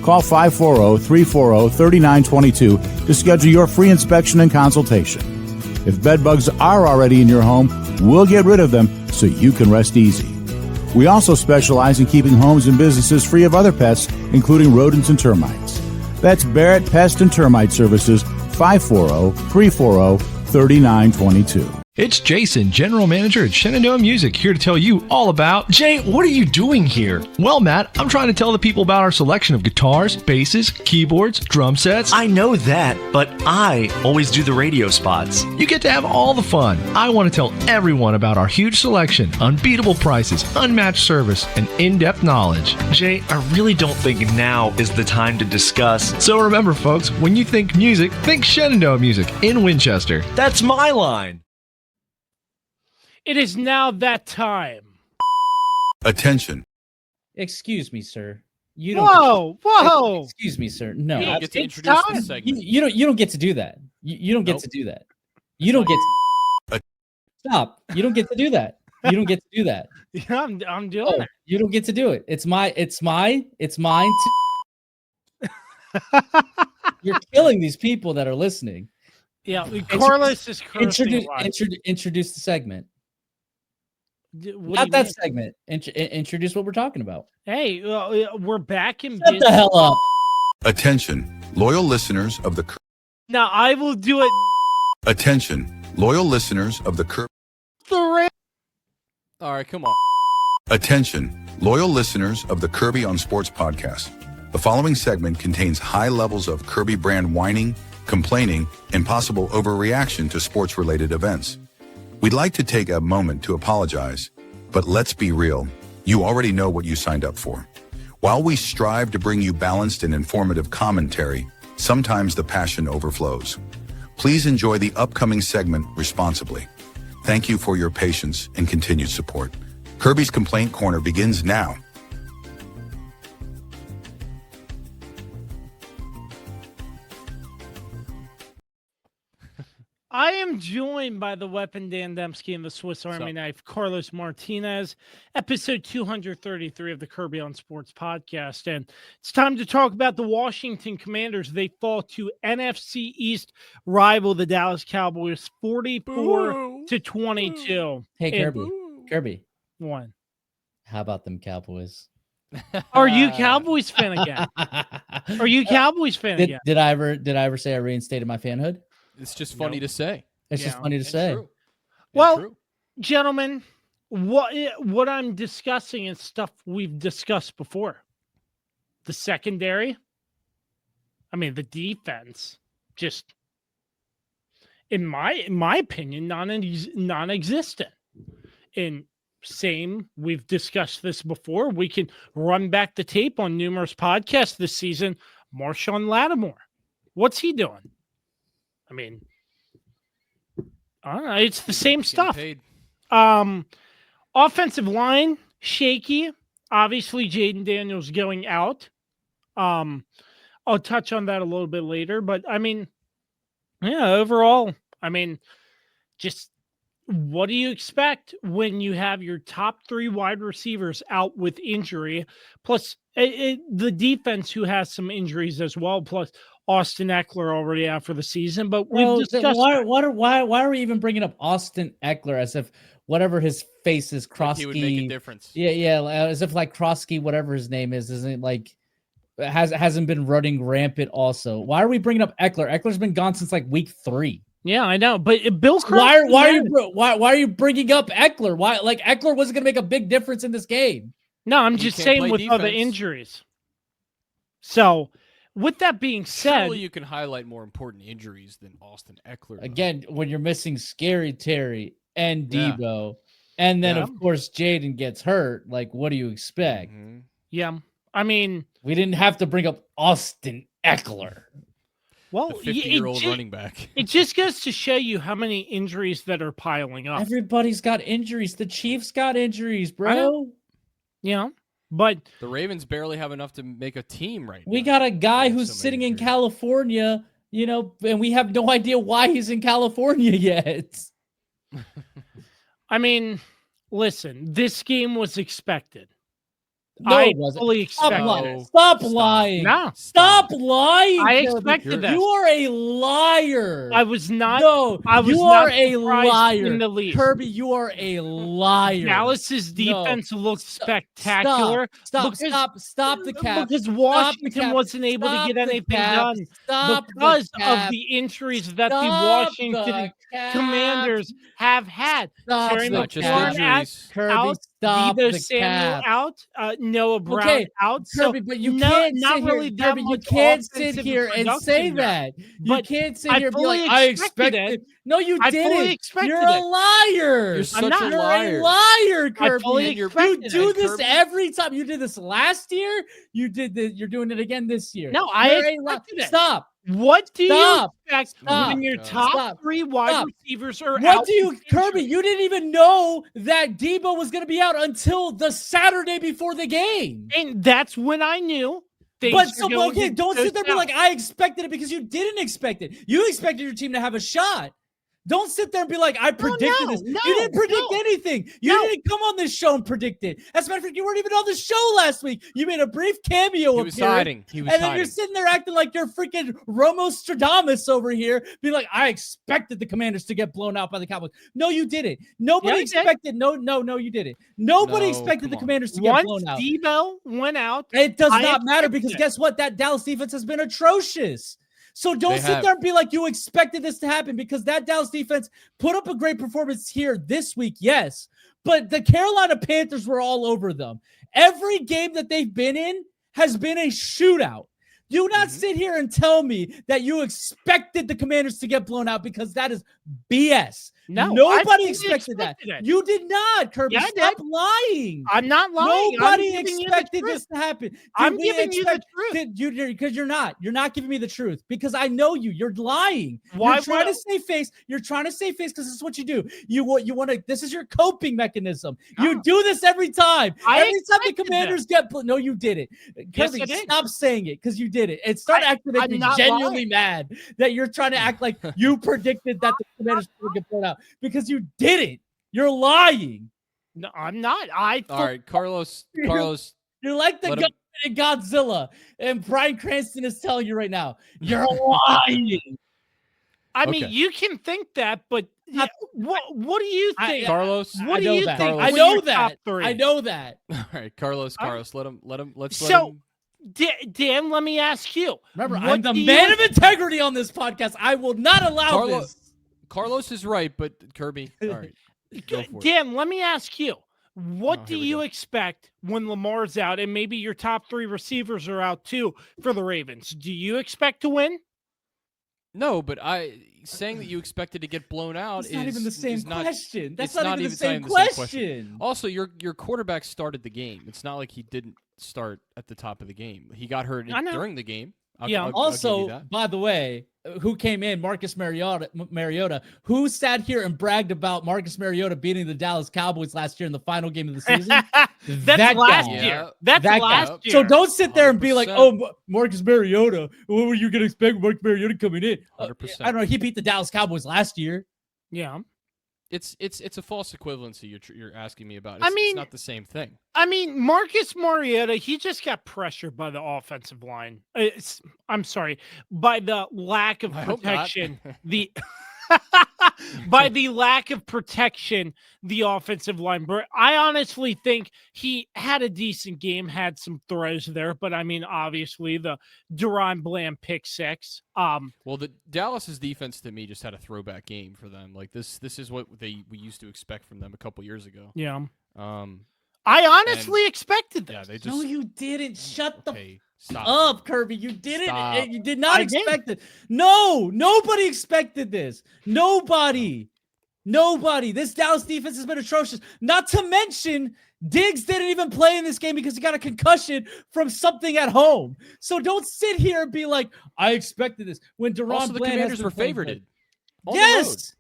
Call 540-340-3922 to schedule your free inspection and consultation. If bedbugs are already in your home, we'll get rid of them so you can rest easy. We also specialize in keeping homes and businesses free of other pests, including rodents and termites. That's Barrett Pest and Termite Services, 540-340-3922. It's Jason, General Manager at Shenandoah Music, here to tell you all about... Jay, what are you doing here? Well, Matt, I'm trying to tell the people about our selection of guitars, basses, keyboards, drum sets. I know that, but I always do the radio spots. You get to have all the fun. I want to tell everyone about our huge selection, unbeatable prices, unmatched service, and in-depth knowledge. Jay, I really don't think now is the time to discuss. So remember, folks, when you think music, think Shenandoah Music in Winchester. That's my line. It is now that time. Attention. Excuse me, sir. You don't. Whoa! Excuse me, sir. No, You don't get to it's introduce time. the segment. you don't get to do that. You don't get Nope. to do that. You don't get to stop. You don't get to do that. You don't get to do that. Yeah, I'm doing Oh, that. you don't get to do it. It's mine to You're killing these people that are listening. Yeah, Carlos is cursing. Introduce the segment. What Not do that you segment. Introduce what we're talking about. mean? Hey, we're back in Shut business. the hell up. Attention. Loyal listeners of the Now I will do it. Attention. Loyal listeners of the The All right, come on. Attention. Loyal listeners of the Kirby on Sports podcast. The following segment contains high levels of Kirby brand whining, complaining, and possible overreaction to sports-related events. We'd like to take a moment to apologize, but let's be real. You already know what you signed up for. While we strive to bring you balanced and informative commentary, sometimes the passion overflows. Please enjoy the upcoming segment responsibly. Thank you for your patience and continued support. Kirby's Complaint Corner begins now. I am joined by the weapon Dan Dembski and the Swiss Army knife Carlos Martinez, episode 233 of the Kirby on Sports podcast. And it's time to talk about the Washington Commanders. They fall to NFC East rival, the Dallas Cowboys, 44-22. Hey, And Kirby. one. How about them Cowboys? Are you Cowboys fan again? Are you Cowboys fan again? Did I ever say I reinstated my fanhood? It's just funny to say. It's Yeah, just funny to And say. true. And Well, true. Gentlemen, what I'm discussing is stuff we've discussed before. The secondary, I mean, the defense, just in my opinion, non-existent. And same, we've discussed this before. We can run back the tape on numerous podcasts this season. Marshawn Lattimore, what's he doing? I mean, I don't know. It's the same Getting stuff. paid. Offensive line, shaky. Obviously, Jaden Daniels going out. I'll touch on that a little bit later. But, I mean, yeah, overall, I mean, just what do you expect when you have your top 3 wide receivers out with injury, plus the defense who has some injuries as well, plus Austin Eckler already out for the season? But we've discussed why are we even bringing up Austin Eckler as if whatever his face is, Krosky, like he would make a difference. Yeah, as if like Krosky, whatever his name is, isn't like hasn't been running rampant. Also, why are we bringing up Eckler? Eckler's been gone since like week 3. Yeah, I know, but Bill why are you bringing up Eckler? Why, like, Eckler wasn't going to make a big difference in this game? No, I'm just saying with other injuries. So, with that being said, surely you can highlight more important injuries than Austin Eckler. Again, when you're missing Scary Terry and Debo, and then of course Jaden gets hurt, like, what do you expect? Mm-hmm. Yeah, I mean, we didn't have to bring up Austin Eckler. Well, the 50-year-old running back. It just goes to show you how many injuries that are piling up. Everybody's got injuries. The Chiefs got injuries, bro. Yeah, but the Ravens barely have enough to make a team right now. We got a guy who's sitting in California, and we have no idea why he's in California yet. I mean, listen, this game was expected. No, I it wasn't. fully expected it. Stop lying. No. Stop lying. I Kirby. expected that. You are a liar. I was not. No, I was you not are a liar. in the least. Kirby, you are a liar. Dallas's defense looked spectacular. Stop the cap. Because Washington wasn't able to get anything done because of the injuries that the Washington Commanders have had. Terry McLaurin out, Deebo Samuel out, Noah Brown out. Kirby, but you can't not sit really here, that Kirby, you much can't sit here and say there. that. But you can't sit here and be fully like, I expected it. No, you I fully didn't. expected You're it. a liar. You're such a You're liar. a liar, I Kirby. fully You expected do it, this Kirby. every time. You did this last year. You did this. You're doing it again this year. No, I expected it. Stop. What do you expect Stop. when your top 3 wide receivers are out? What do you, Kirby? You didn't even know that Debo was going to be out until the Saturday before the game. And that's when I knew. But don't sit there and be like, I expected it, because you didn't expect it. You expected your team to have a shot. Don't sit there and be like, I predicted this. You didn't predict anything. You didn't come on this show and predict it. As a matter of fact, you weren't even on the show last week. You made a brief cameo He was hiding. and then you're sitting there acting like you're freaking Romo Stradamus over here, be like, I expected the Commanders to get blown out by the Cowboys. No, you didn't. Nobody expected. No, you didn't. Nobody expected the Commanders to get blown out. Once Debo went out, it does not matter, because guess what? That Dallas defense has been atrocious. So don't sit there and be like you expected this to happen, because that Dallas defense put up a great performance here this week, yes. But the Carolina Panthers were all over them. Every game that they've been in has been a shootout. Do not sit here and tell me that you expected the Commanders to get blown out, because that is BS. No, nobody expected that. It. You did not, Kirby. Yeah, Stop lying. I'm not lying. Nobody expected this to happen. I'm giving you the truth. Because you're not. You're not giving me the truth, because I know you. You're lying. Why you're trying to save face. You're trying to save face because this is what you do. You want to. This is your coping mechanism. You do this every time. Every time the Commanders get. No, you did it. Kirby, stop saying it, because you did it. And start acting like you're genuinely mad that you're trying to act like you predicted that the Commanders would get blown out, because you didn't. You're lying. No, I'm not. All right, Carlos. You're like the guy in Godzilla, and Bryan Cranston is telling you right now, you're lying. I mean, you can think that, but what do you think, Carlos? What do you think? I know that. I know that. All right, Carlos. Let's Dan, let me ask you. Remember, I'm the man of integrity on this podcast. I will not allow this. Carlos is right, but Kirby. All right. Dan, let me ask you. What do you expect when Lamar's out, and maybe your top 3 receivers are out too for the Ravens? Do you expect to win? No, but saying that you expected to get blown out is not even the same question. That's not even the same question. Also, your quarterback started the game. It's not like he didn't start at the top of the game. He got hurt during the game. Also, by the way, who came in? Marcus Mariota, who sat here and bragged about Marcus Mariota beating the Dallas Cowboys last year in the final game of the season? That's last year. That's last year. So don't sit there and be like, oh, Marcus Mariota. What were you going to expect Marcus Mariota coming in? 100%. I don't know. He beat the Dallas Cowboys last year. Yeah. It's a false equivalency you're asking me about. It's not the same thing. I mean, Marcus Mariota, he just got pressured by the offensive line. I'm sorry, by the lack of protection. By the lack of protection, the offensive line. I honestly think he had a decent game, had some throws there, but I mean, obviously the Duron Bland pick 6. Well, the Dallas's defense to me just had a throwback game for them. Like this is what we used to expect from them a couple years ago. Yeah. I honestly expected this. Yeah, No, you didn't. Shut okay, the stop. up, Kirby. You didn't. Stop. You did not expect it. No, nobody expected this. Nobody. This Dallas defense has been atrocious. Not to mention, Diggs didn't even play in this game because he got a concussion from something at home. So don't sit here and be like, I expected this. When Duron Also, the Bland Commanders were favorited. Yes.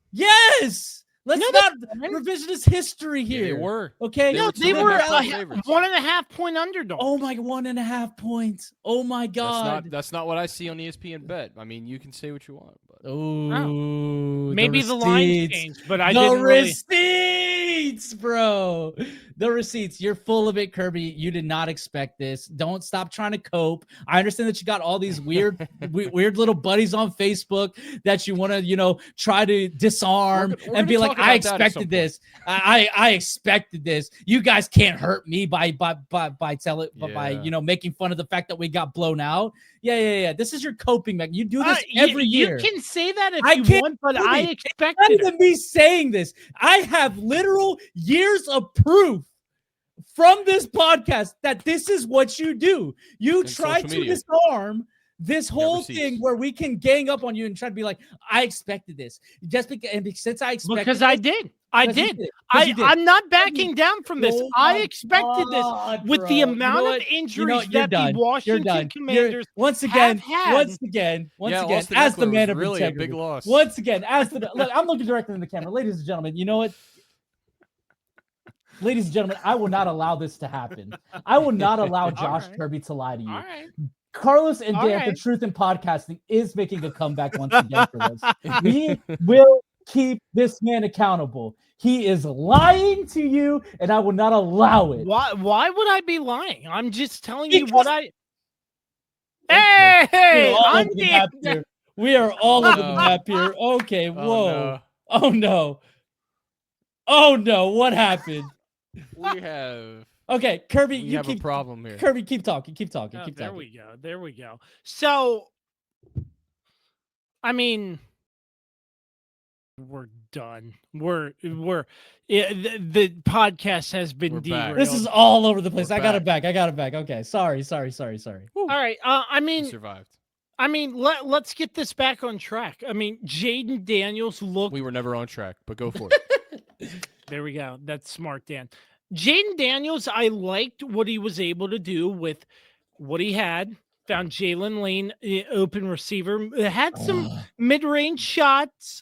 Let's not revisionist history here. Yeah, they were. Okay. They were a 1.5 point underdog. Oh my, 1.5 points. Oh my God. That's not what I see on ESPN Bet. I mean, you can say what you want, but Maybe the lines changed, but I didn't receipts, bro. The receipts. You're full of it, Kirby. You did not expect this. Don't stop trying to cope. I understand that you got all these weird little buddies on Facebook that you want to, try to disarm and be like, I expected this. I expected this. You guys can't hurt me by making fun of the fact that we got blown out. Yeah. This is your coping mechanism. You do this every year. You can say that if you want, but I expected it. Not even me saying this. I have literal years of proof from this podcast that this is what you do. You try to disarm this whole thing where we can gang up on you and try to be like, I expected this. Just because, since I expected because I did. I'm not backing down from this. I expected this with the amount of injuries that the Washington Commanders once again, as the man of really integrity. A big loss. Once again, look, I'm looking directly in the camera. Ladies and gentlemen, you know what? Ladies and gentlemen, I will not allow this to happen. I will not allow Josh Kirby to lie to you. Carlos and Dan, the Truth in Podcasting, is making a comeback once again for this. We will keep this man accountable. He is lying to you, and I will not allow it. Why would I be lying? I'm just telling you what I. Hey, I'm Dan. We are all over the map here. Okay, whoa. Oh no. What happened? We have. Okay, Kirby, you have a problem here. Kirby, keep talking. There we go. So, I mean, we're done. The podcast has been derailed. This is all over the place. I got it back. Okay, sorry. All right. I mean, you survived. I mean, let's get this back on track. I mean, Jaden Daniels looked. We were never on track, but go for it. There we go. That's smart, Dan. Jaden Daniels, I liked what he was able to do with what he had. Found Jalen Lane, open receiver. Had some mid-range shots,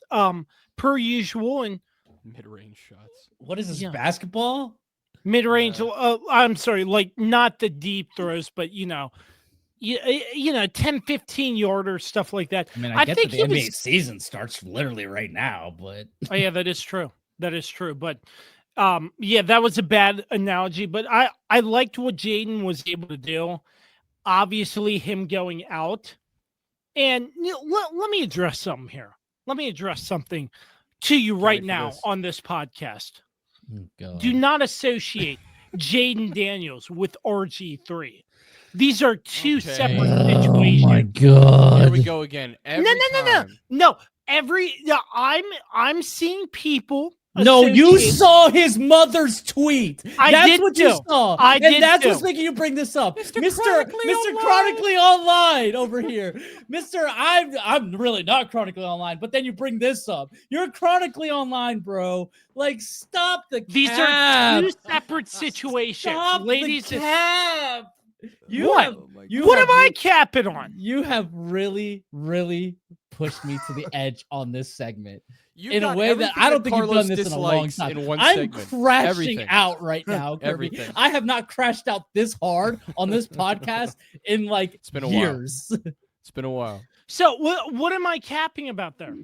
per usual. And mid-range shots. What is this, basketball? Mid-range. I'm sorry, like not the deep throws, but 10, 15 yarder stuff like that. I mean, I think the NBA season starts literally right now, but oh yeah, that is true. But that was a bad analogy, but I liked what Jaden was able to do. Obviously, him going out. And let me address something here. Let me address something to you right now on this podcast. Oh, do not associate Jaden Daniels with RG3. These are two separate situations. Oh my God. Here we go again. No. I'm seeing people. No, you saw his mother's tweet. That's what you saw. That's what's making you bring this up. Mr. Chronically Online over here. I'm really not chronically online, but then you bring this up. You're chronically online, bro. Like, stop the cap. These are two separate situations. Stop ladies. The cap. What am I capping on? You have really, really pushed me to the edge on this segment. In a way that I don't think you've done this in a long time. I'm crashing out right now, Kirby. I have not crashed out this hard on this podcast in like years. It's been a while. So what am I capping about there?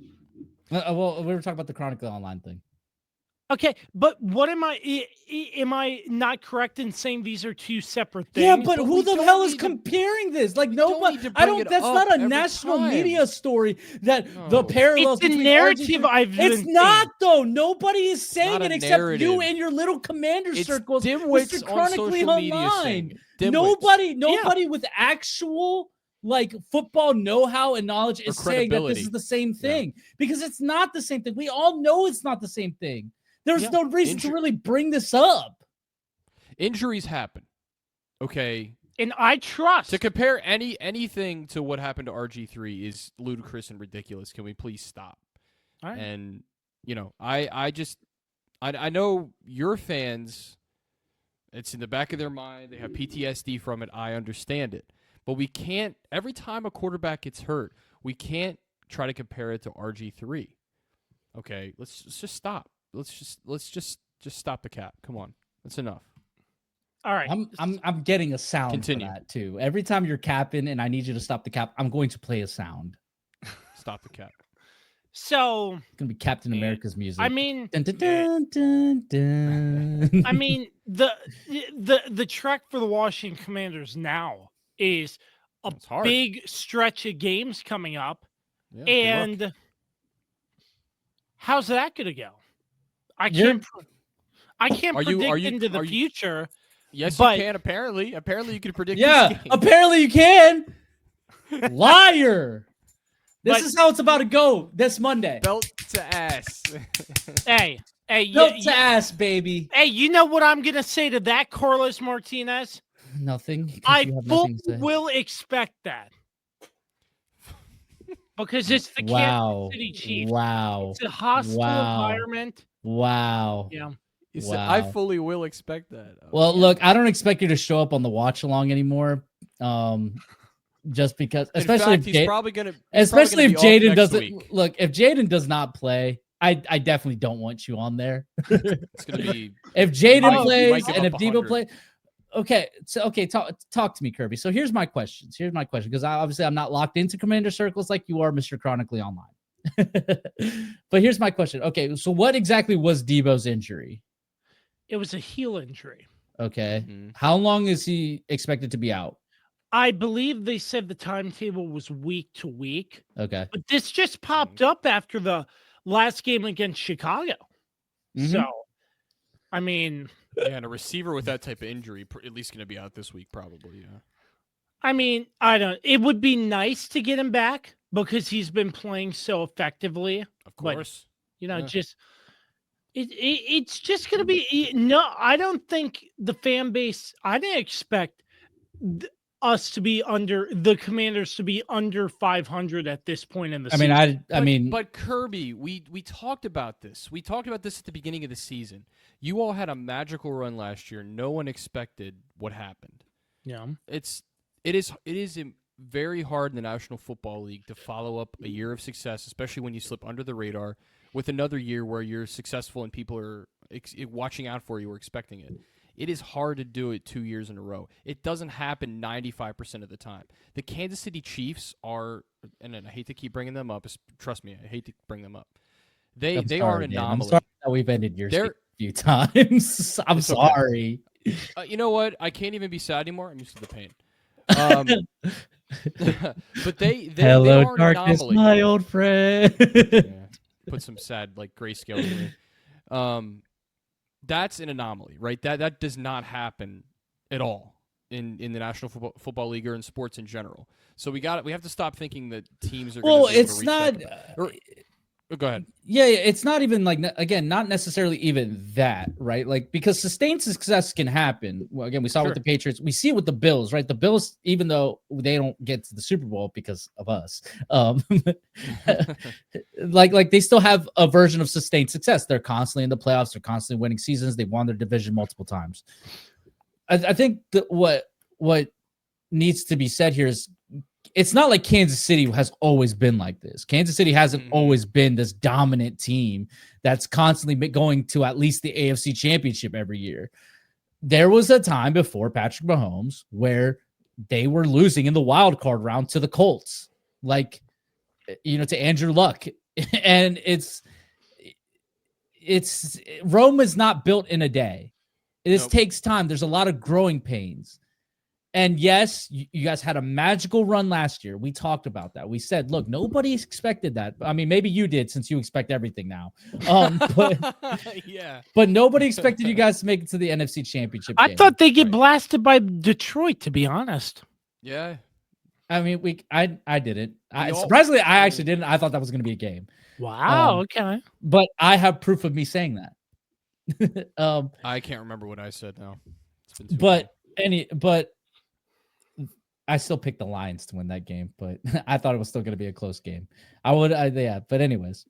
Well, we were talking about the Chronically Online thing. Okay, but what am I not correct in saying these are two separate things? Yeah, but who the hell is comparing this? Like nobody, that's not a national media story that the parallels between narrative it's not though. Nobody is saying it except you and your little commander circles. Dimwits on social media. Nobody with actual like football know-how and knowledge is saying that this is the same thing because it's not the same thing. We all know it's not the same thing. There's no reason to really bring this up. Injuries happen. Okay. And I trust. To compare anything to what happened to RG3 is ludicrous and ridiculous. Can we please stop? All right. And, I know your fans, it's in the back of their mind. They have PTSD from it. I understand it. But we can't, every time a quarterback gets hurt, we can't try to compare it to RG3. Okay, let's just stop. Let's just stop the cap. Come on, that's enough. All right, I'm getting a sound for that too. Every time you're capping and I need you to stop the cap, I'm going to play a sound. Stop the cap. So it's gonna be Captain America's music. I mean, dun, dun, dun, dun, dun. I mean the track for the Washington Commanders now is a big stretch of games coming up, and how's that going to go? I can't predict into the future. Yes, you can. Apparently you can predict. Yeah, apparently you can. Liar. This is how it's about to go this Monday. Belt to ass. Hey, belt to ass, baby. Hey, you know what I'm going to say to that, Carlos Martinez? Nothing. I fully will expect that. Because it's the Kansas City Chiefs. Wow. It's a hostile environment. Wow. Yeah. I fully will expect that. Well, look, I don't expect you to show up on the watch along anymore. Just because, especially if Jaden doesn't look, if Jaden does not play, I definitely don't want you on there. It's gonna be if Jaden plays and if Debo plays. Okay, so talk to me, Kirby. So here's my questions. Because I'm not locked into Commander Circles like you are, Mr. Chronically Online. But here's my question. Okay, so what exactly was Debo's injury? It was a heel injury. Okay. Mm-hmm. How long is he expected to be out? I believe they said the timetable was week to week. Okay. But this just popped up after the last game against Chicago. Mm-hmm. So, I mean... Yeah, and a receiver with that type of injury, at least going to be out this week, probably. Yeah. I mean, it would be nice to get him back because he's been playing so effectively. Of course. But, it's just going to be. No, I don't think the fan base. I didn't expect us to be the Commanders to be under 500 at this point in the season. But Kirby, we talked about this. We talked about this at the beginning of the season. You all had a magical run last year. No one expected what happened. Yeah. It is very hard in the National Football League to follow up a year of success, especially when you slip under the radar, with another year where you're successful and people are watching out for you or expecting it. It is hard to do it 2 years in a row. It doesn't happen 95% of the time. The Kansas City Chiefs are, and I hate to keep bringing them up. Trust me, I hate to bring them up. They are an anomaly. I'm sorry that we've ended your a few times. I'm sorry. Okay. You know what? I can't even be sad anymore. I'm used to the pain. But they Hello, are darkness, an anomaly. my old friend. Put some sad grayscale in me. That's an anomaly, right? That does not happen at all in the National Football League or in sports in general. So we have to stop thinking that teams are. Well, it's not. Go ahead. Yeah, it's not even not necessarily even that, right? Like, because sustained success can happen. Well, again, we saw with the Patriots. We see it with the Bills, right? The Bills, even though they don't get to the Super Bowl because of us, like they still have a version of sustained success. They're constantly in the playoffs. They're constantly winning seasons. They've won their division multiple times. I think that what needs to be said here is, it's not like Kansas City has always been like this. Kansas City hasn't always been this dominant team that's constantly going to at least the AFC Championship every year. There was a time before Patrick Mahomes where they were losing in the wild card round to the Colts, to Andrew Luck. And Rome is not built in a day. This Nope. takes time. There's a lot of growing pains. And yes, you guys had a magical run last year. We talked about that. We said, look, nobody expected that. I mean, maybe you did since you expect everything now. Yeah. But nobody expected you guys to make it to the NFC Championship game. I thought they get blasted by Detroit, to be honest. Yeah. I mean, I didn't. Surprisingly, I actually didn't. I thought that was going to be a game. Wow. Okay. But I have proof of me saying that. I can't remember what I said now. It's been too long. But I still picked the Lions to win that game, but I thought it was still going to be a close game. But anyways.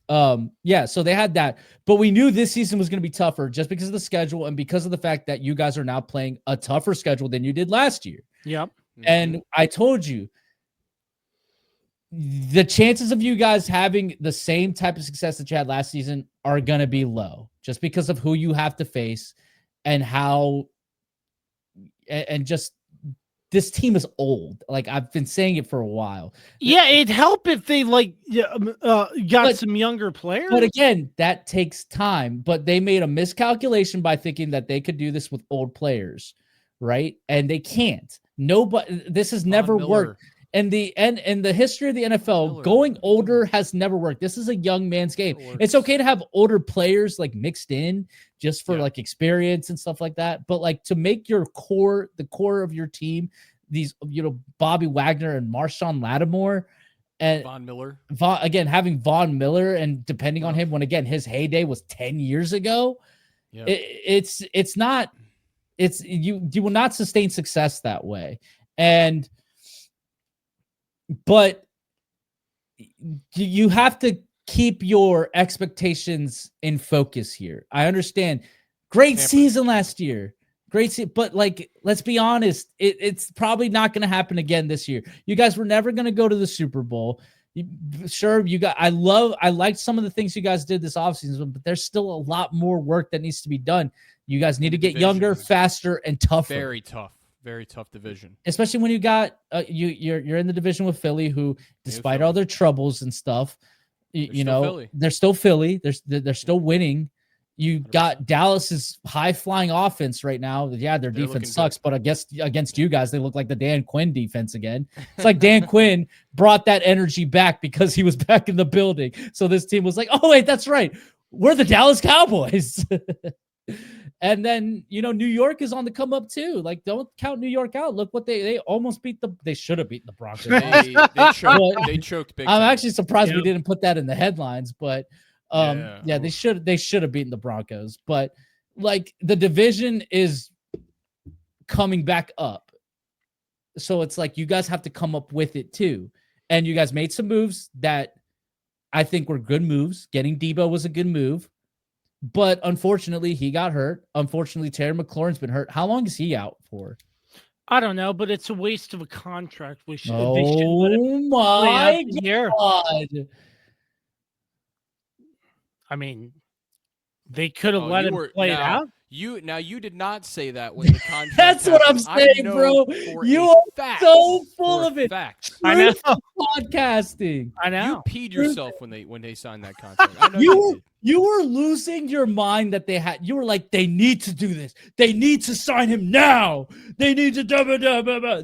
So they had that, but we knew this season was going to be tougher just because of the schedule and because of the fact that you guys are now playing a tougher schedule than you did last year. Yep. And I told you the chances of you guys having the same type of success that you had last season are going to be low just because of who you have to face and just this team is old. Like I've been saying it for a while. Yeah, it'd help if they got some younger players. But again, that takes time. But they made a miscalculation by thinking that they could do this with old players, right? And they can't. Nobody. This has never worked. In the history of the NFL, going older has never worked. This is a young man's game. It's okay to have older players like mixed in just for like experience and stuff like that. But like to make the core of your team, these, Bobby Wagner and Marshawn Lattimore and Von Miller. Having Von Miller and depending on him when again his heyday was 10 years ago. Yeah. You will not sustain success that way. But you have to keep your expectations in focus here. I understand. Great season last year. But like, let's be honest, it's probably not going to happen again this year. You guys were never going to go to the Super Bowl. I liked some of the things you guys did this offseason, but there's still a lot more work that needs to be done. You guys need to get younger, faster, and tougher. Very tough division, especially when you got you're in the division with Philly, who, despite all their troubles and stuff, they're still Philly. They're still winning. You got Dallas's high flying offense right now. Yeah, their defense sucks, but I guess against you guys, they look like the Dan Quinn defense again. It's like Dan Quinn brought that energy back because he was back in the building. So this team was like, oh wait, that's right, we're the Dallas Cowboys. And then, New York is on the come up too. Like, don't count New York out. Look what they almost they should have beaten the Broncos. They choked big time. I'm actually surprised we didn't put that in the headlines, but they should have beaten the Broncos. But like the division is coming back up. So it's like you guys have to come up with it too. And you guys made some moves that I think were good moves. Getting Debo was a good move. But unfortunately, he got hurt. Unfortunately, Terry McLaurin's been hurt. How long is he out for? I don't know, but it's a waste of a contract. They should let him my God. I mean, they could have let him play it out. You did not say that when the contract. That's what I'm saying, bro. You are so full of it. Facts. I know. Podcasting. I know. You peed yourself when they signed that contract. I know you were losing your mind that they had. You were like, they need to do this. They need to sign him now. They need to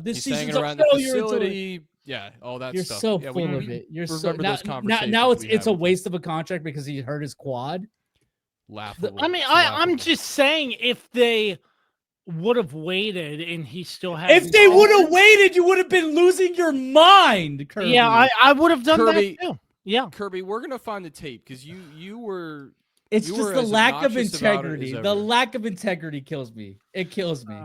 This season's a failure. Yeah, all that You're stuff. You're so full of it. You're so those conversations. Now it's a waste of a contract because he hurt his quad. Laughable. I mean, I'm just saying if they would have waited and he still had. If they would have waited, you would have been losing your mind, Kirby. Yeah, I would have done that too. Yeah, Kirby, we're gonna find the tape because you were. It's just the lack of integrity. The lack of integrity kills me. It kills me.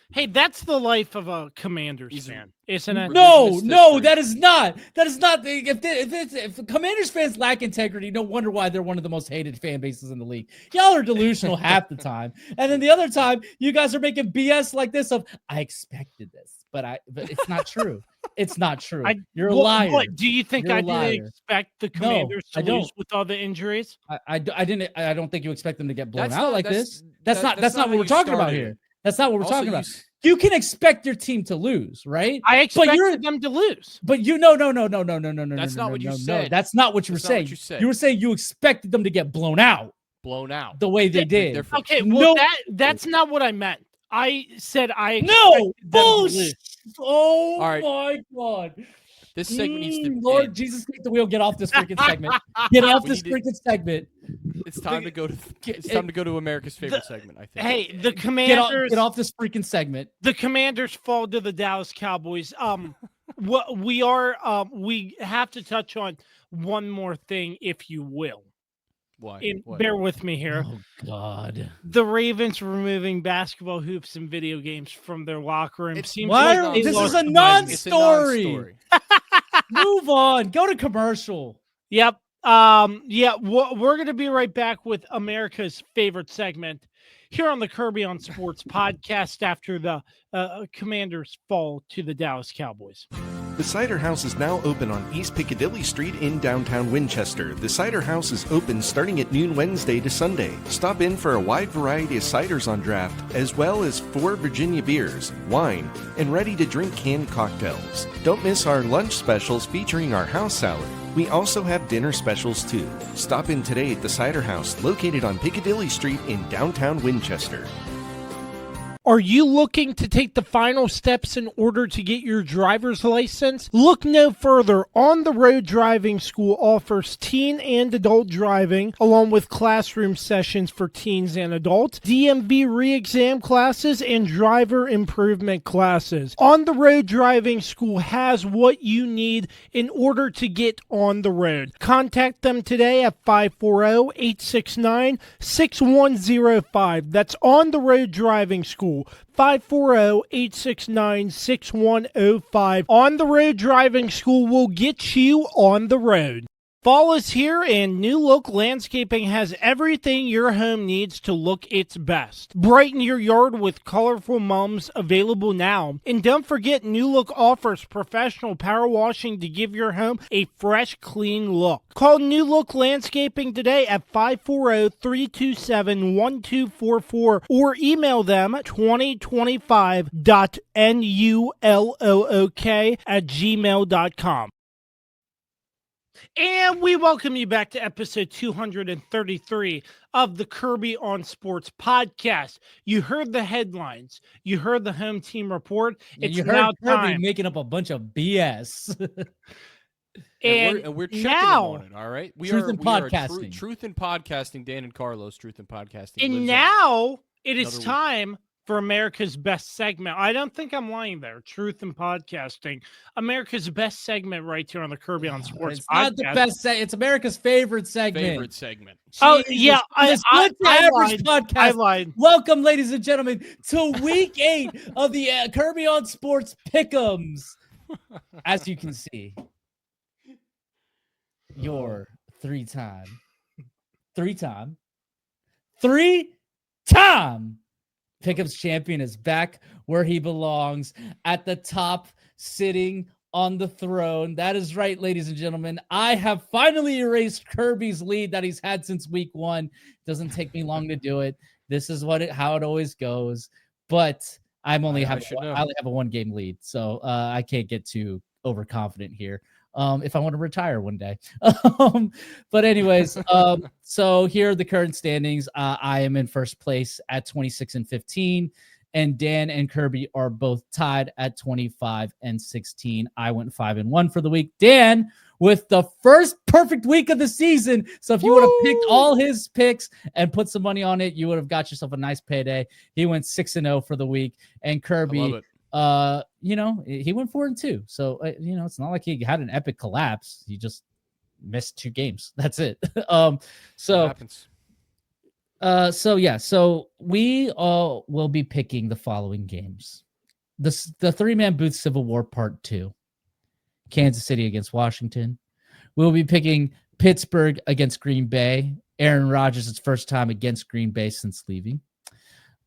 Hey, that's the life of a Commanders fan, isn't it? No, that is not. That is not. If Commanders fans lack integrity, no wonder why they're one of the most hated fan bases in the league. Y'all are delusional half the time, and then the other time, you guys are making BS like this. I expected this, but it's not true. It's not true. You're a liar. What, do you think I didn't expect the Commanders to lose with all the injuries? I didn't. I don't think you expect them to get blown out like this. That's not what we're talking about here. That's not what we're talking about. You can expect your team to lose, right? I expected them to lose. But no. That's not what you said. That's not what you were saying. You were saying you expected them to get blown out the way they did. Okay, well, that's not what I meant. I said I no bullshit. Oh right. My God. This segment needs to Lord end. Jesus, take the wheel. Get off this freaking segment. Get off this freaking segment. It's time to go to. It's time to go to America's favorite segment. I think. Hey, the Commanders. Get off this freaking segment. The Commanders fall to the Dallas Cowboys. What we are. We have to touch on one more thing, if you will. Why? Bear with me here. Oh God! The Ravens removing basketball hoops and video games from their locker room. This is a non-story. Move on. Go to commercial. Yep. We're going to be right back with America's favorite segment here on the Kirby on Sports podcast after the Commanders fall to the Dallas Cowboys. The Cider House is now open on East Piccadilly Street in downtown Winchester. The Cider House is open starting at noon Wednesday to Sunday. Stop in for a wide variety of ciders on draft, as well as 4 Virginia beers, wine, and ready-to-drink canned cocktails. Don't miss our lunch specials featuring our house salad. We also have dinner specials too. Stop in today at the Cider House, located on Piccadilly Street in downtown Winchester. Are you looking to take the final steps in order to get your driver's license? Look no further. On the Road Driving School offers teen and adult driving, along with classroom sessions for teens and adults, DMV re-exam classes, and driver improvement classes. On the Road Driving School has what you need in order to get on the road. Contact them today at 540-869-6105. That's On the Road Driving School. 540-869-6105. On the Road Driving School will get you on the road. Fall is here, and New Look Landscaping has everything your home needs to look its best. Brighten your yard with colorful mums available now. And don't forget, New Look offers professional power washing to give your home a fresh, clean look. Call New Look Landscaping today at 540-327-1244 or email them 2025.nullook@gmail.com. And we welcome you back to episode 233 of the Kirby on Sports podcast. You heard the headlines. You heard the home team report. It's now Kirby making up a bunch of BS. and we're checking now, on it, all right? Truth in podcasting. Truth in podcasting, Dan and Carlos, Truth in podcasting. And now it is time for America's best segment. I don't think I'm lying there. Truth in podcasting. America's best segment right here on the Kirby on Sports It's podcast. not the best it's America's favorite segment. Oh, yeah. I lied. Welcome, ladies and gentlemen, to week 8 of the Kirby on Sports Pick'ems. As you can see, your three-time Pick'ems champion is back where he belongs, at the top, sitting on the throne. That is right, ladies and gentlemen. I have finally erased Kirby's lead that he's had since week 1. Doesn't take me long to do it. This is how it always goes. But I only have a 1-game lead, so I can't get too overconfident here. If I want to retire one day. But anyways, so here are the current standings. I am in first place at 26-15, and Dan and Kirby are both tied at 25-16. I went 5-1 for the week. Dan with the first perfect week of the season. So if you would have picked all his picks and put some money on it, you would have got yourself a nice payday. He went 6-0 for the week, and Kirby, he went 4-2. So, it's not like he had an epic collapse. He just missed 2 games. That's it. So we all will be picking the following games. The 3-man booth Civil War Part 2, Kansas City against Washington. We'll be picking Pittsburgh against Green Bay. Aaron Rodgers' first time against Green Bay since leaving.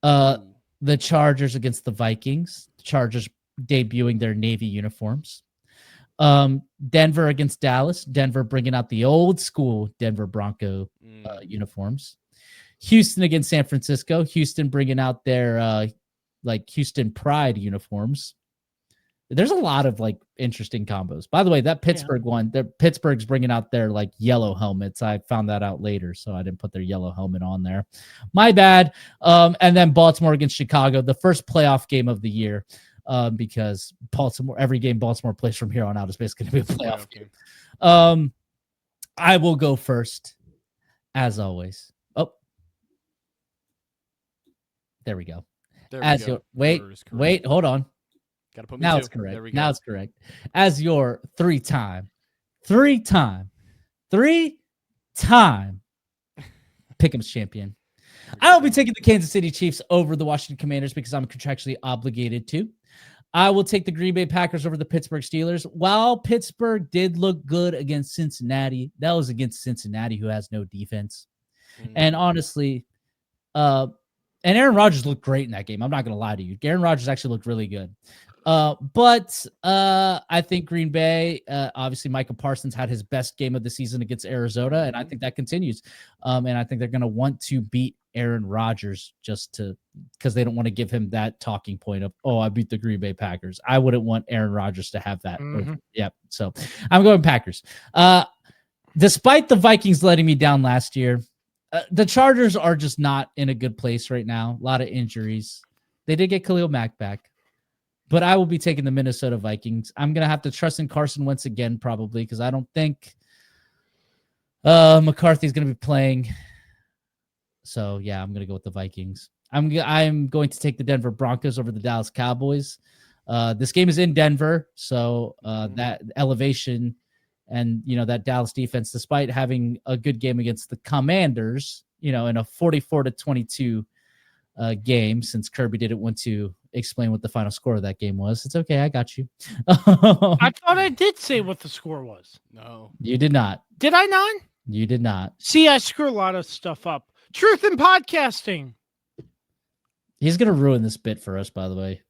The Chargers against the Vikings. Chargers debuting their Navy uniforms. Denver against Dallas. Denver bringing out the old school Denver Bronco uniforms. Houston against San Francisco. Houston bringing out their like Houston Pride uniforms. There's a lot of like interesting combos. By the way, that Pittsburgh one, Pittsburgh's bringing out their like yellow helmets. I found that out later, so I didn't put their yellow helmet on there. My bad. And then Baltimore against Chicago, the first playoff game of the year, because every game Baltimore plays from here on out is basically going to be a playoff game. I will go first, as always. Oh, there we go. Wait, hold on. Gotta put me now too. it's correct. There we go. Now it's correct. As your three-time Pick'em's champion, I will be taking the Kansas City Chiefs over the Washington Commanders because I'm contractually obligated to. I will take the Green Bay Packers over the Pittsburgh Steelers. While Pittsburgh did look good against Cincinnati, that was against Cincinnati, who has no defense. And honestly, and Aaron Rodgers looked great in that game. I'm not going to lie to you. Aaron Rodgers actually looked really good. But I think Green Bay, obviously Micah Parsons had his best game of the season against Arizona, and I think that continues. And I think they're going to want to beat Aaron Rodgers because they don't want to give him that talking point of, I beat the Green Bay Packers. I wouldn't want Aaron Rodgers to have that. Yep. So I'm going Packers. Despite the Vikings letting me down last year, the Chargers are just not in a good place right now. A lot of injuries. They did get Khalil Mack back, but I will be taking the Minnesota Vikings. I'm going to have to trust in Carson Wentz again, probably, because I don't think McCarthy's going to be playing. So, yeah, I'm going to go with the Vikings. I'm going to take the Denver Broncos over the Dallas Cowboys. This game is in Denver, so that elevation and, that Dallas defense, despite having a good game against the Commanders, in a 44-22 game, since Kirby didn't want to explain what the final score of that game was. It's okay. I got you. I thought I did say what the score was. No. You did not. Did I not? You did not. See, I screw a lot of stuff up. Truth in podcasting. He's going to ruin this bit for us, by the way.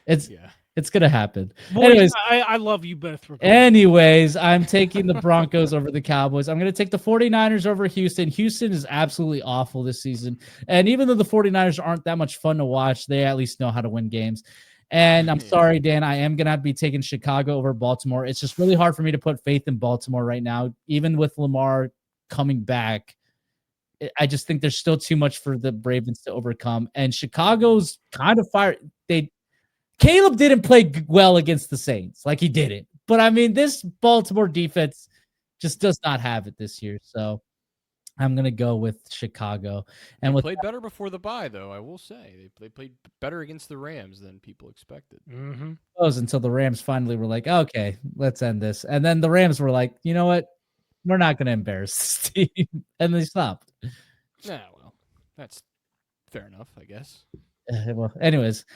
It's going to happen. Boys, anyways, I love you both. Anyways, I'm taking the Broncos over the Cowboys. I'm going to take the 49ers over Houston. Houston is absolutely awful this season. And even though the 49ers aren't that much fun to watch, they at least know how to win games. And I'm sorry, Dan, I am going to have to be taking Chicago over Baltimore. It's just really hard for me to put faith in Baltimore right now, even with Lamar coming back. I just think there's still too much for the Ravens to overcome. And Chicago's kind of fired. Caleb didn't play well against the Saints. Like, he didn't. But, I mean, this Baltimore defense just does not have it this year. So, I'm going to go with Chicago. And they played better before the bye, though, I will say. They played better against the Rams than people expected. Until the Rams finally were like, okay, let's end this. And then the Rams were like, you know what? We're not going to embarrass this team. And they stopped. Yeah, well, that's fair enough, I guess. Well, anyways,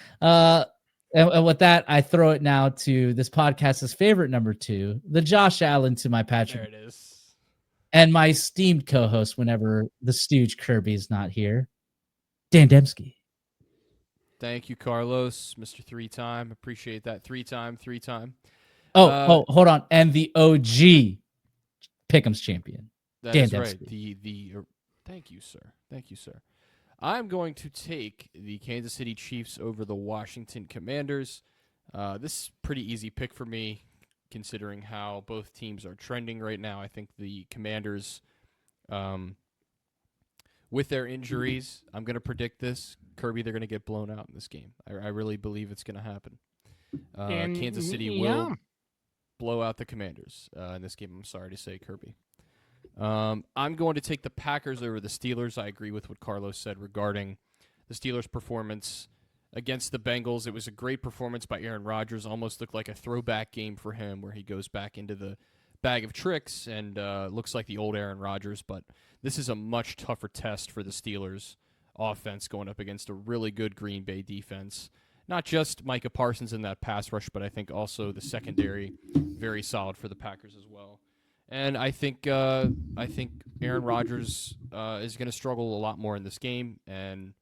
and with that, I throw it now to this podcast's favorite number 2, the Josh Allen to my Patrick. There it is. And my esteemed co-host whenever the stooge Kirby is not here, Dan Dembski. Thank you, Carlos, Mr. 3-time. Appreciate that. 3-time. Oh, hold on. And the OG Pick'em's champion, Dan Dembski. Right. Thank you, sir. I'm going to take the Kansas City Chiefs over the Washington Commanders. This is a pretty easy pick for me, considering how both teams are trending right now. I think the Commanders, with their injuries, I'm going to predict this. Kirby, they're going to get blown out in this game. I really believe it's going to happen. Kansas City will blow out the Commanders in this game. I'm sorry to say, Kirby. I'm going to take the Packers over the Steelers. I agree with what Carlos said regarding the Steelers' performance against the Bengals. It was a great performance by Aaron Rodgers. Almost looked like a throwback game for him where he goes back into the bag of tricks and looks like the old Aaron Rodgers. But this is a much tougher test for the Steelers' offense going up against a really good Green Bay defense. Not just Micah Parsons in that pass rush, but I think also the secondary, very solid for the Packers as well. And I think Aaron Rodgers is going to struggle a lot more in this game, and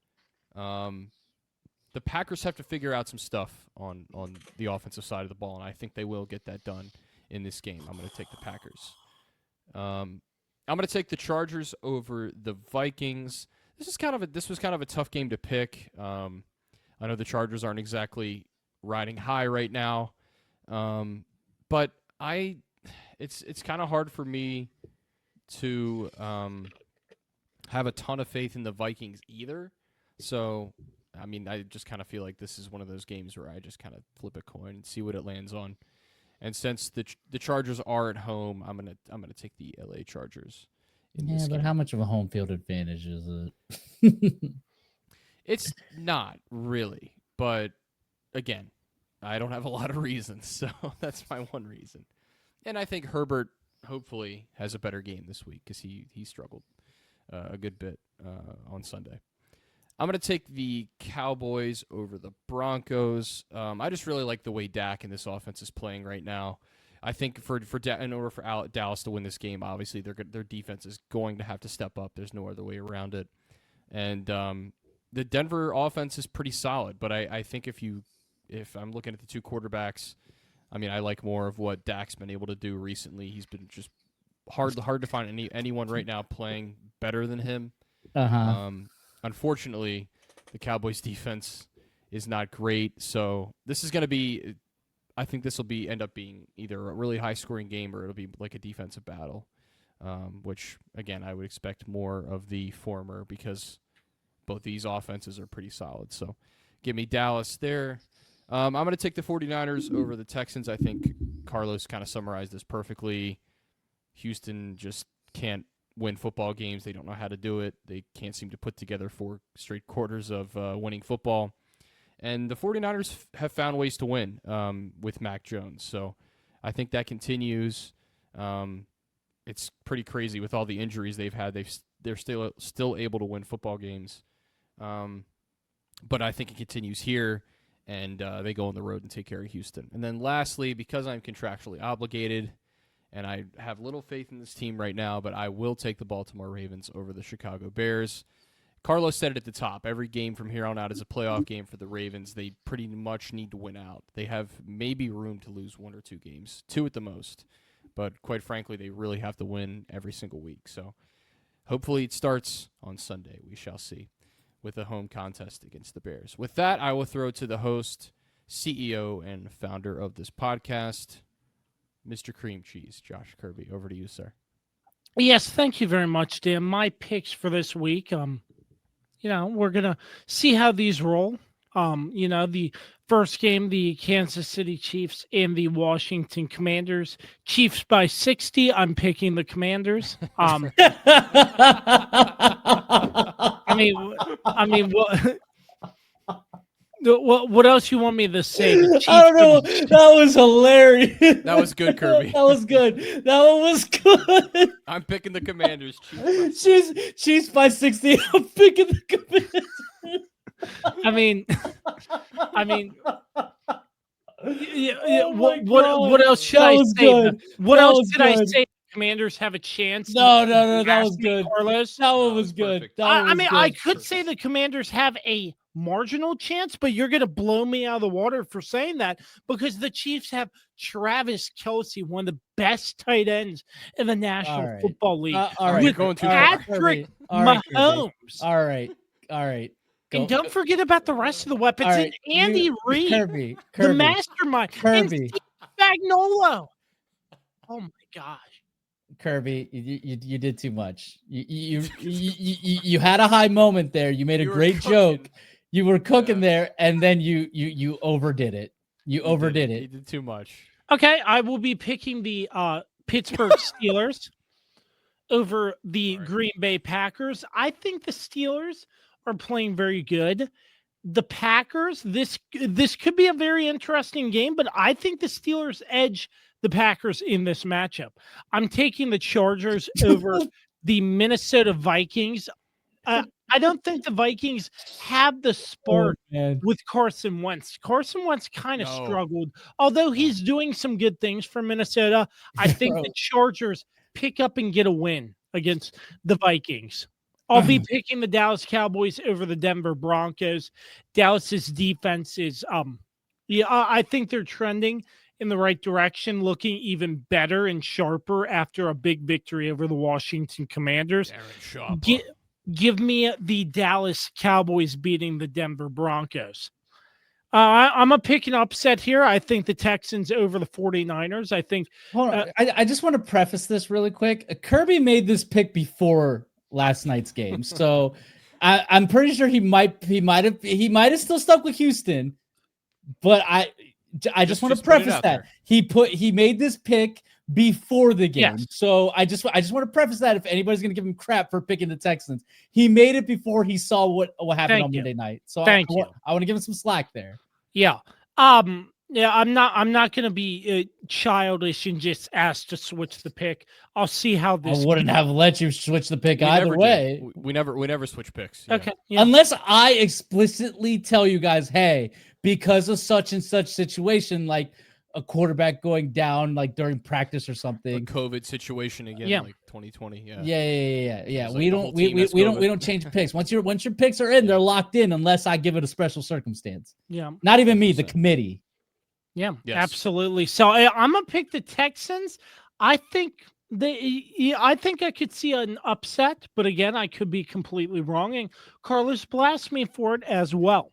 the Packers have to figure out some stuff on the offensive side of the ball, and I think they will get that done in this game. I'm going to take the Packers. I'm going to take the Chargers over the Vikings. this was kind of a tough game to pick. I know the Chargers aren't exactly riding high right now, but it's kind of hard for me to have a ton of faith in the Vikings either. So, I mean, I just kind of feel like this is one of those games where I just kind of flip a coin and see what it lands on. And since the Chargers are at home, I'm gonna take the LA Chargers. Yeah, but how much of a home field advantage is it? It's not really, but again, I don't have a lot of reasons, so that's my one reason. And I think Herbert hopefully has a better game this week because he struggled a good bit on Sunday. I'm going to take the Cowboys over the Broncos. I just really like the way Dak and this offense is playing right now. I think in order for Dallas to win this game, obviously their defense is going to have to step up. There's no other way around it. And the Denver offense is pretty solid, but I think if I'm looking at the two quarterbacks, I mean, I like more of what Dak's been able to do recently. He's been just hard to find anyone right now playing better than him. Unfortunately, the Cowboys defense is not great, so this is going to be. I think this will end up being either a really high scoring game or it'll be like a defensive battle, which again I would expect more of the former because both these offenses are pretty solid. So, give me Dallas there. I'm going to take the 49ers over the Texans. I think Carlos kind of summarized this perfectly. Houston just can't win football games. They don't know how to do it. They can't seem to put together 4 straight quarters of winning football. And the 49ers have found ways to win with Mac Jones. So I think that continues. It's pretty crazy with all the injuries they've had. They're still able to win football games. But I think it continues here, and they go on the road and take care of Houston. And then lastly, because I'm contractually obligated, and I have little faith in this team right now, but I will take the Baltimore Ravens over the Chicago Bears. Carlos said it at the top. Every game from here on out is a playoff game for the Ravens. They pretty much need to win out. They have maybe room to lose 1 or 2 games, 2 at the most. But quite frankly, they really have to win every single week. So hopefully it starts on Sunday. We shall see with a home contest against the Bears. With that, I will throw to the host, CEO, and founder of this podcast, Mr. Cream Cheese, Josh Kirby. Over to you, sir. Yes, thank you very much, Dan. My picks for this week, we're going to see how these roll. The first game, the Kansas City Chiefs and the Washington Commanders. Chiefs by 60. I'm picking the Commanders. What else you want me to say? I don't know. That was hilarious. That was good, Kirby. That was good. That one was good. I'm picking the Commanders. Chiefs by 60. I'm picking the Commanders. What else should I say? What else did I say? Commanders have a chance. No, that was good. Carlos. That one was good. I could say the Commanders have a marginal chance, but you're going to blow me out of the water for saying that because the Chiefs have Travis Kelce, one of the best tight ends in the National Football League. With Patrick Mahomes. All right. And don't forget about the rest of the weapons. And Andy Reid, Kirby, the mastermind. Kirby. And Steve Spagnuolo. Oh, my gosh. Kirby, you did too much. You had a high moment there. You made a great joke. You were cooking there, and then you overdid it. You overdid it. You did too much. Okay, I will be picking the Pittsburgh Steelers over the Green Bay Packers. I think the Steelers are playing very good. The Packers, this could be a very interesting game, but I think the Steelers edge the Packers in this matchup. I'm taking the Chargers over the Minnesota Vikings. I don't think the Vikings have the spark with Carson Wentz. Carson Wentz kind of struggled, although he's doing some good things for Minnesota. I think the Chargers pick up and get a win against the Vikings. I'll be picking the Dallas Cowboys over the Denver Broncos. Dallas's defense is, I think they're trending in the right direction, looking even better and sharper after a big victory over the Washington Commanders. give me the Dallas Cowboys beating the Denver Broncos. I'm a pick an upset here. I think the Texans over the 49ers. I think. Hold on. I just want to preface this really quick. Kirby made this pick before last night's game, so I'm pretty sure he might have still stuck with Houston, but I just want to preface that he made this pick before the game. Yes. So I just want to preface that if anybody's going to give him crap for picking the Texans, he made it before he saw what happened on Monday night. So I want to give him some slack there. Yeah. Yeah, I'm not going to be childish and just ask to switch the pick. I'll see how this. I wouldn't have let you switch the pick either way. We never switch picks. Yeah. Okay. Yeah. Unless I explicitly tell you guys, hey, because of such and such situation, like a quarterback going down like during practice or something. A COVID situation again, like 2020. Yeah. We don't change picks. Once your picks are in, they're locked in unless I give it a special circumstance. Yeah. Not even me, the committee. Yeah, yes. Absolutely. So I'm gonna pick the Texans. I think I could see an upset, but again, I could be completely wrong. And Carlos blasts me for it as well.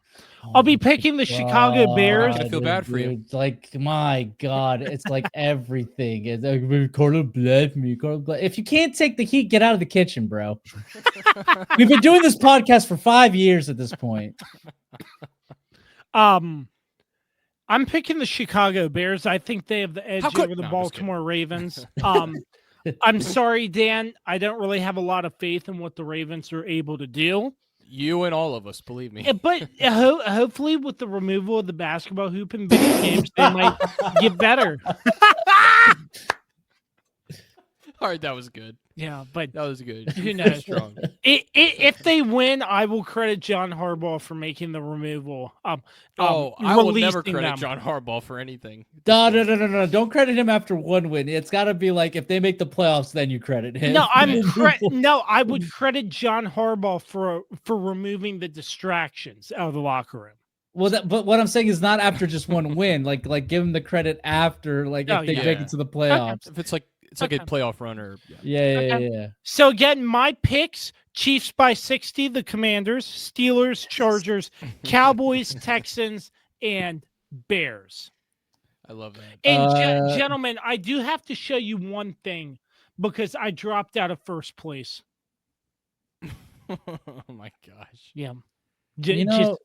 I'll be picking the Chicago Bears. I feel bad for you. Like, my God, it's like everything. It's like, Carlos blast me. If you can't take the heat, get out of the kitchen, bro. We've been doing this podcast for 5 years at this point. I'm picking the Chicago Bears. I think they have the edge over the Baltimore Ravens. I'm sorry, Dan. I don't really have a lot of faith in what the Ravens are able to do. You and all of us, believe me. But hopefully with the removal of the basketball hoop in big games, they might get better. All right, that was good. Yeah, but that was good. Who knows? Strong. If they win, I will credit John Harbaugh for making the removal. I will never credit John Harbaugh for anything. No. Don't credit him after one win. It's got to be like if they make the playoffs, then you credit him. No, I would credit John Harbaugh for removing the distractions out of the locker room. Well, but what I'm saying is not after just one win. Like give him the credit after, like if they make it to the playoffs. If it's like a playoff runner. Yeah. So again, my picks: Chiefs by 60, the Commanders; Steelers, Chargers; Cowboys, Texans, and Bears. I love that. And gentlemen, I do have to show you one thing because I dropped out of first place. Oh my gosh. Yeah. You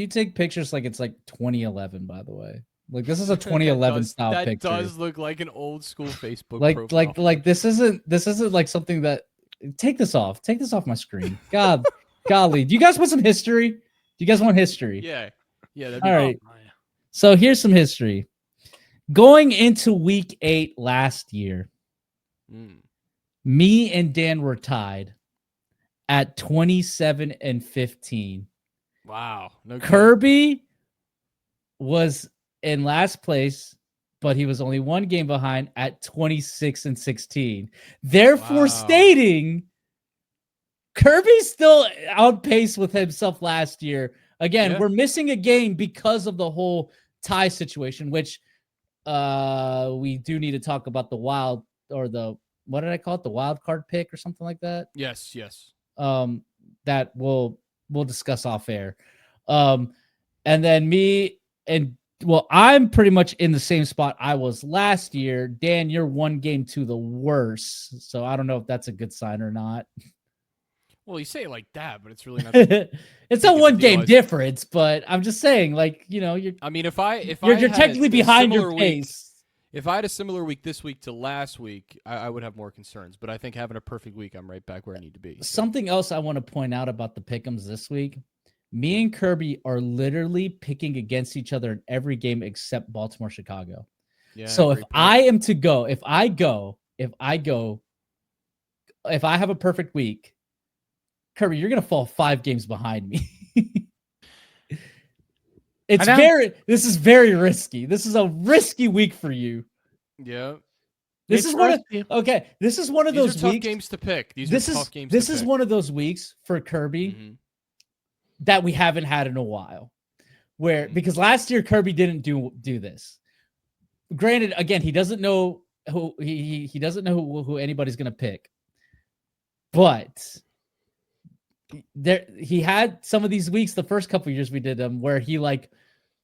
take pictures like it's like 2011, by the way. Like this is a 2011 style picture. That does look like an old school Facebook profile. Like this isn't like something that. Take this off my screen. Golly, do you guys want some history? Do you guys want history? Yeah. All right. So here's some history. Going into week 8 last year, me and Dan were tied at 27-15. Wow. No Kirby was in last place, but he was only one game behind at 26-16. Therefore, stating Kirby's still outpaced with himself last year. Again, we're missing a game because of the whole tie situation, which we do need to talk about the what did I call it? The wild card pick or something like that? Yes. That we'll discuss off air. And then me and I'm pretty much in the same spot I was last year. Dan, you're one game to the worse. So I don't know if that's a good sign or not. Well, you say it like that, but it's really not. It's a one game difference, but I'm just saying, like, you're. I mean, if you're technically behind your pace. If I had a similar week this week to last week, I would have more concerns. But I think having a perfect week, I'm right back where I need to be. So. Something else I want to point out about the pick'ems this week. Me and Kirby are literally picking against each other in every game except Baltimore, Chicago. Yeah, so if I have a perfect week, Kirby, you're going to fall 5 games behind me. This is very risky. This is a risky week for you. Yeah. This is one of those tough games to pick. This is one of those weeks for Kirby that we haven't had in a while. Because last year Kirby didn't do this. Granted, again, he doesn't know who he doesn't know who anybody's going to pick. But he had some of these weeks, the first couple of years we did them, where he like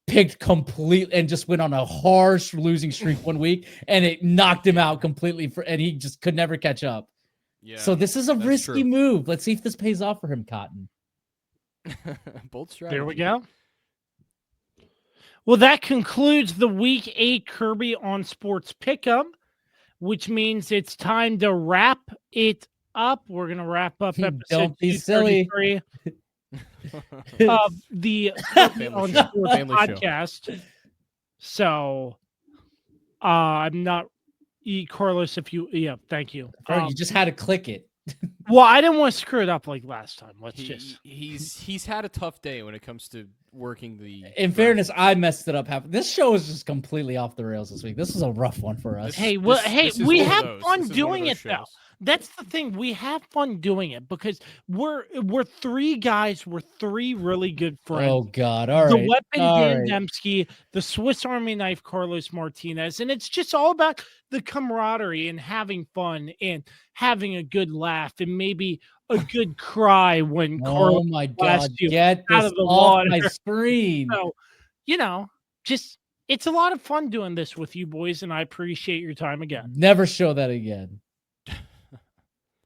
picked complete and just went on a harsh losing streak one week, and it knocked him out completely, and he just could never catch up. Yeah, so this is a risky move. Let's see if this pays off for him, Cotton. Bold strategy. There we go. Well, that concludes the Week 8 Kirby on Sports PickEm, which means it's time to wrap it up. We're going to wrap up episode Don't be silly. Of the Kirby on Sports podcast. Show. So, I'm not... Carlos, if you... Yeah, thank you. You just had to click it. Well, I didn't want to screw it up like last time. He's had a tough day when it comes to working the. In fairness, I messed it up. This show is just completely off the rails this week. This is a rough one for us. We have fun doing it though. That's the thing. We have fun doing it because we're three guys. We're three really good friends. Oh God! All right. The weapon Dan Dembski, the Swiss Army knife Carlos Martinez, and it's just all about the camaraderie and having fun and having a good laugh and maybe a good cry when Carlos blasts you get this out of the off water. My screen. So, just it's a lot of fun doing this with you boys, and I appreciate your time again. Never show that again.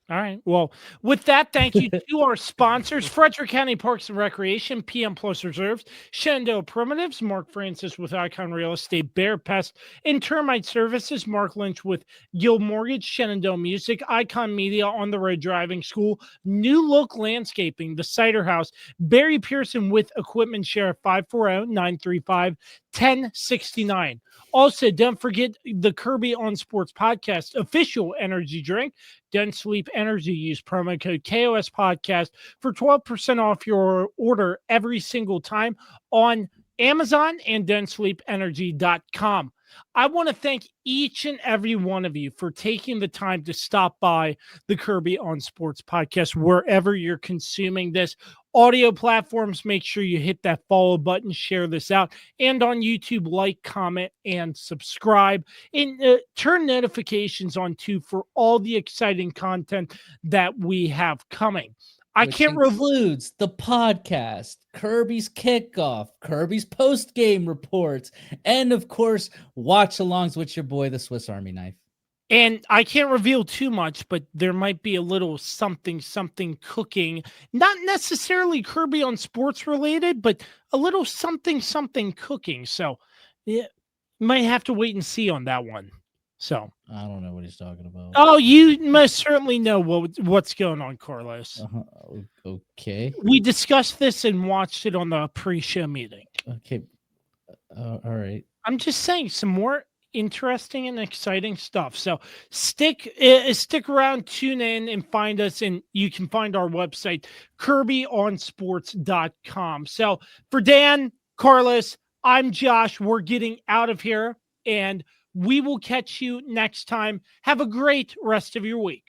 All right. Well, with that, thank you to our sponsors, Frederick County Parks and Recreation, PM Plus Reserves, Shenandoah Primitives, Mark Francis with Icon Real Estate, Bear Pest and Termite Services, Mark Lynch with Guild Mortgage, Shenandoah Music, Icon Media, On the Road Driving School, New Look Landscaping, The Cider House, Barry Pearson with Equipment Share, 540-935-1069. Also, don't forget the Kirby on Sports podcast official energy drink, Den Sleep Energy. Use promo code KOS Podcast for 12% off your order every single time on Amazon and densleepenergy.com. I want to thank each and every one of you for taking the time to stop by the Kirby on Sports podcast, wherever you're consuming this. Audio platforms, make sure you hit that follow button, share this out, and on YouTube, like, comment, and subscribe, and turn notifications on too for all the exciting content that we have coming. Which includes the podcast, Kirby's kickoff, Kirby's post-game reports, and of course, watch-alongs with your boy, the Swiss Army knife. And I can't reveal too much, but there might be a little something cooking, not necessarily Kirby on Sports related, but a little something cooking. So yeah, you might have to wait and see on that one. So I don't know what he's talking about. Oh, you most certainly know what's going on, Carlos. Okay. We discussed this and watched it on the pre-show meeting. Okay. All right. I'm just saying some more interesting and exciting stuff. So stick around, tune in, and find us. And you can find our website, kirbyonsports.com. So for Dan, Carlos, I'm Josh. We're getting out of here, and we will catch you next time. Have a great rest of your week.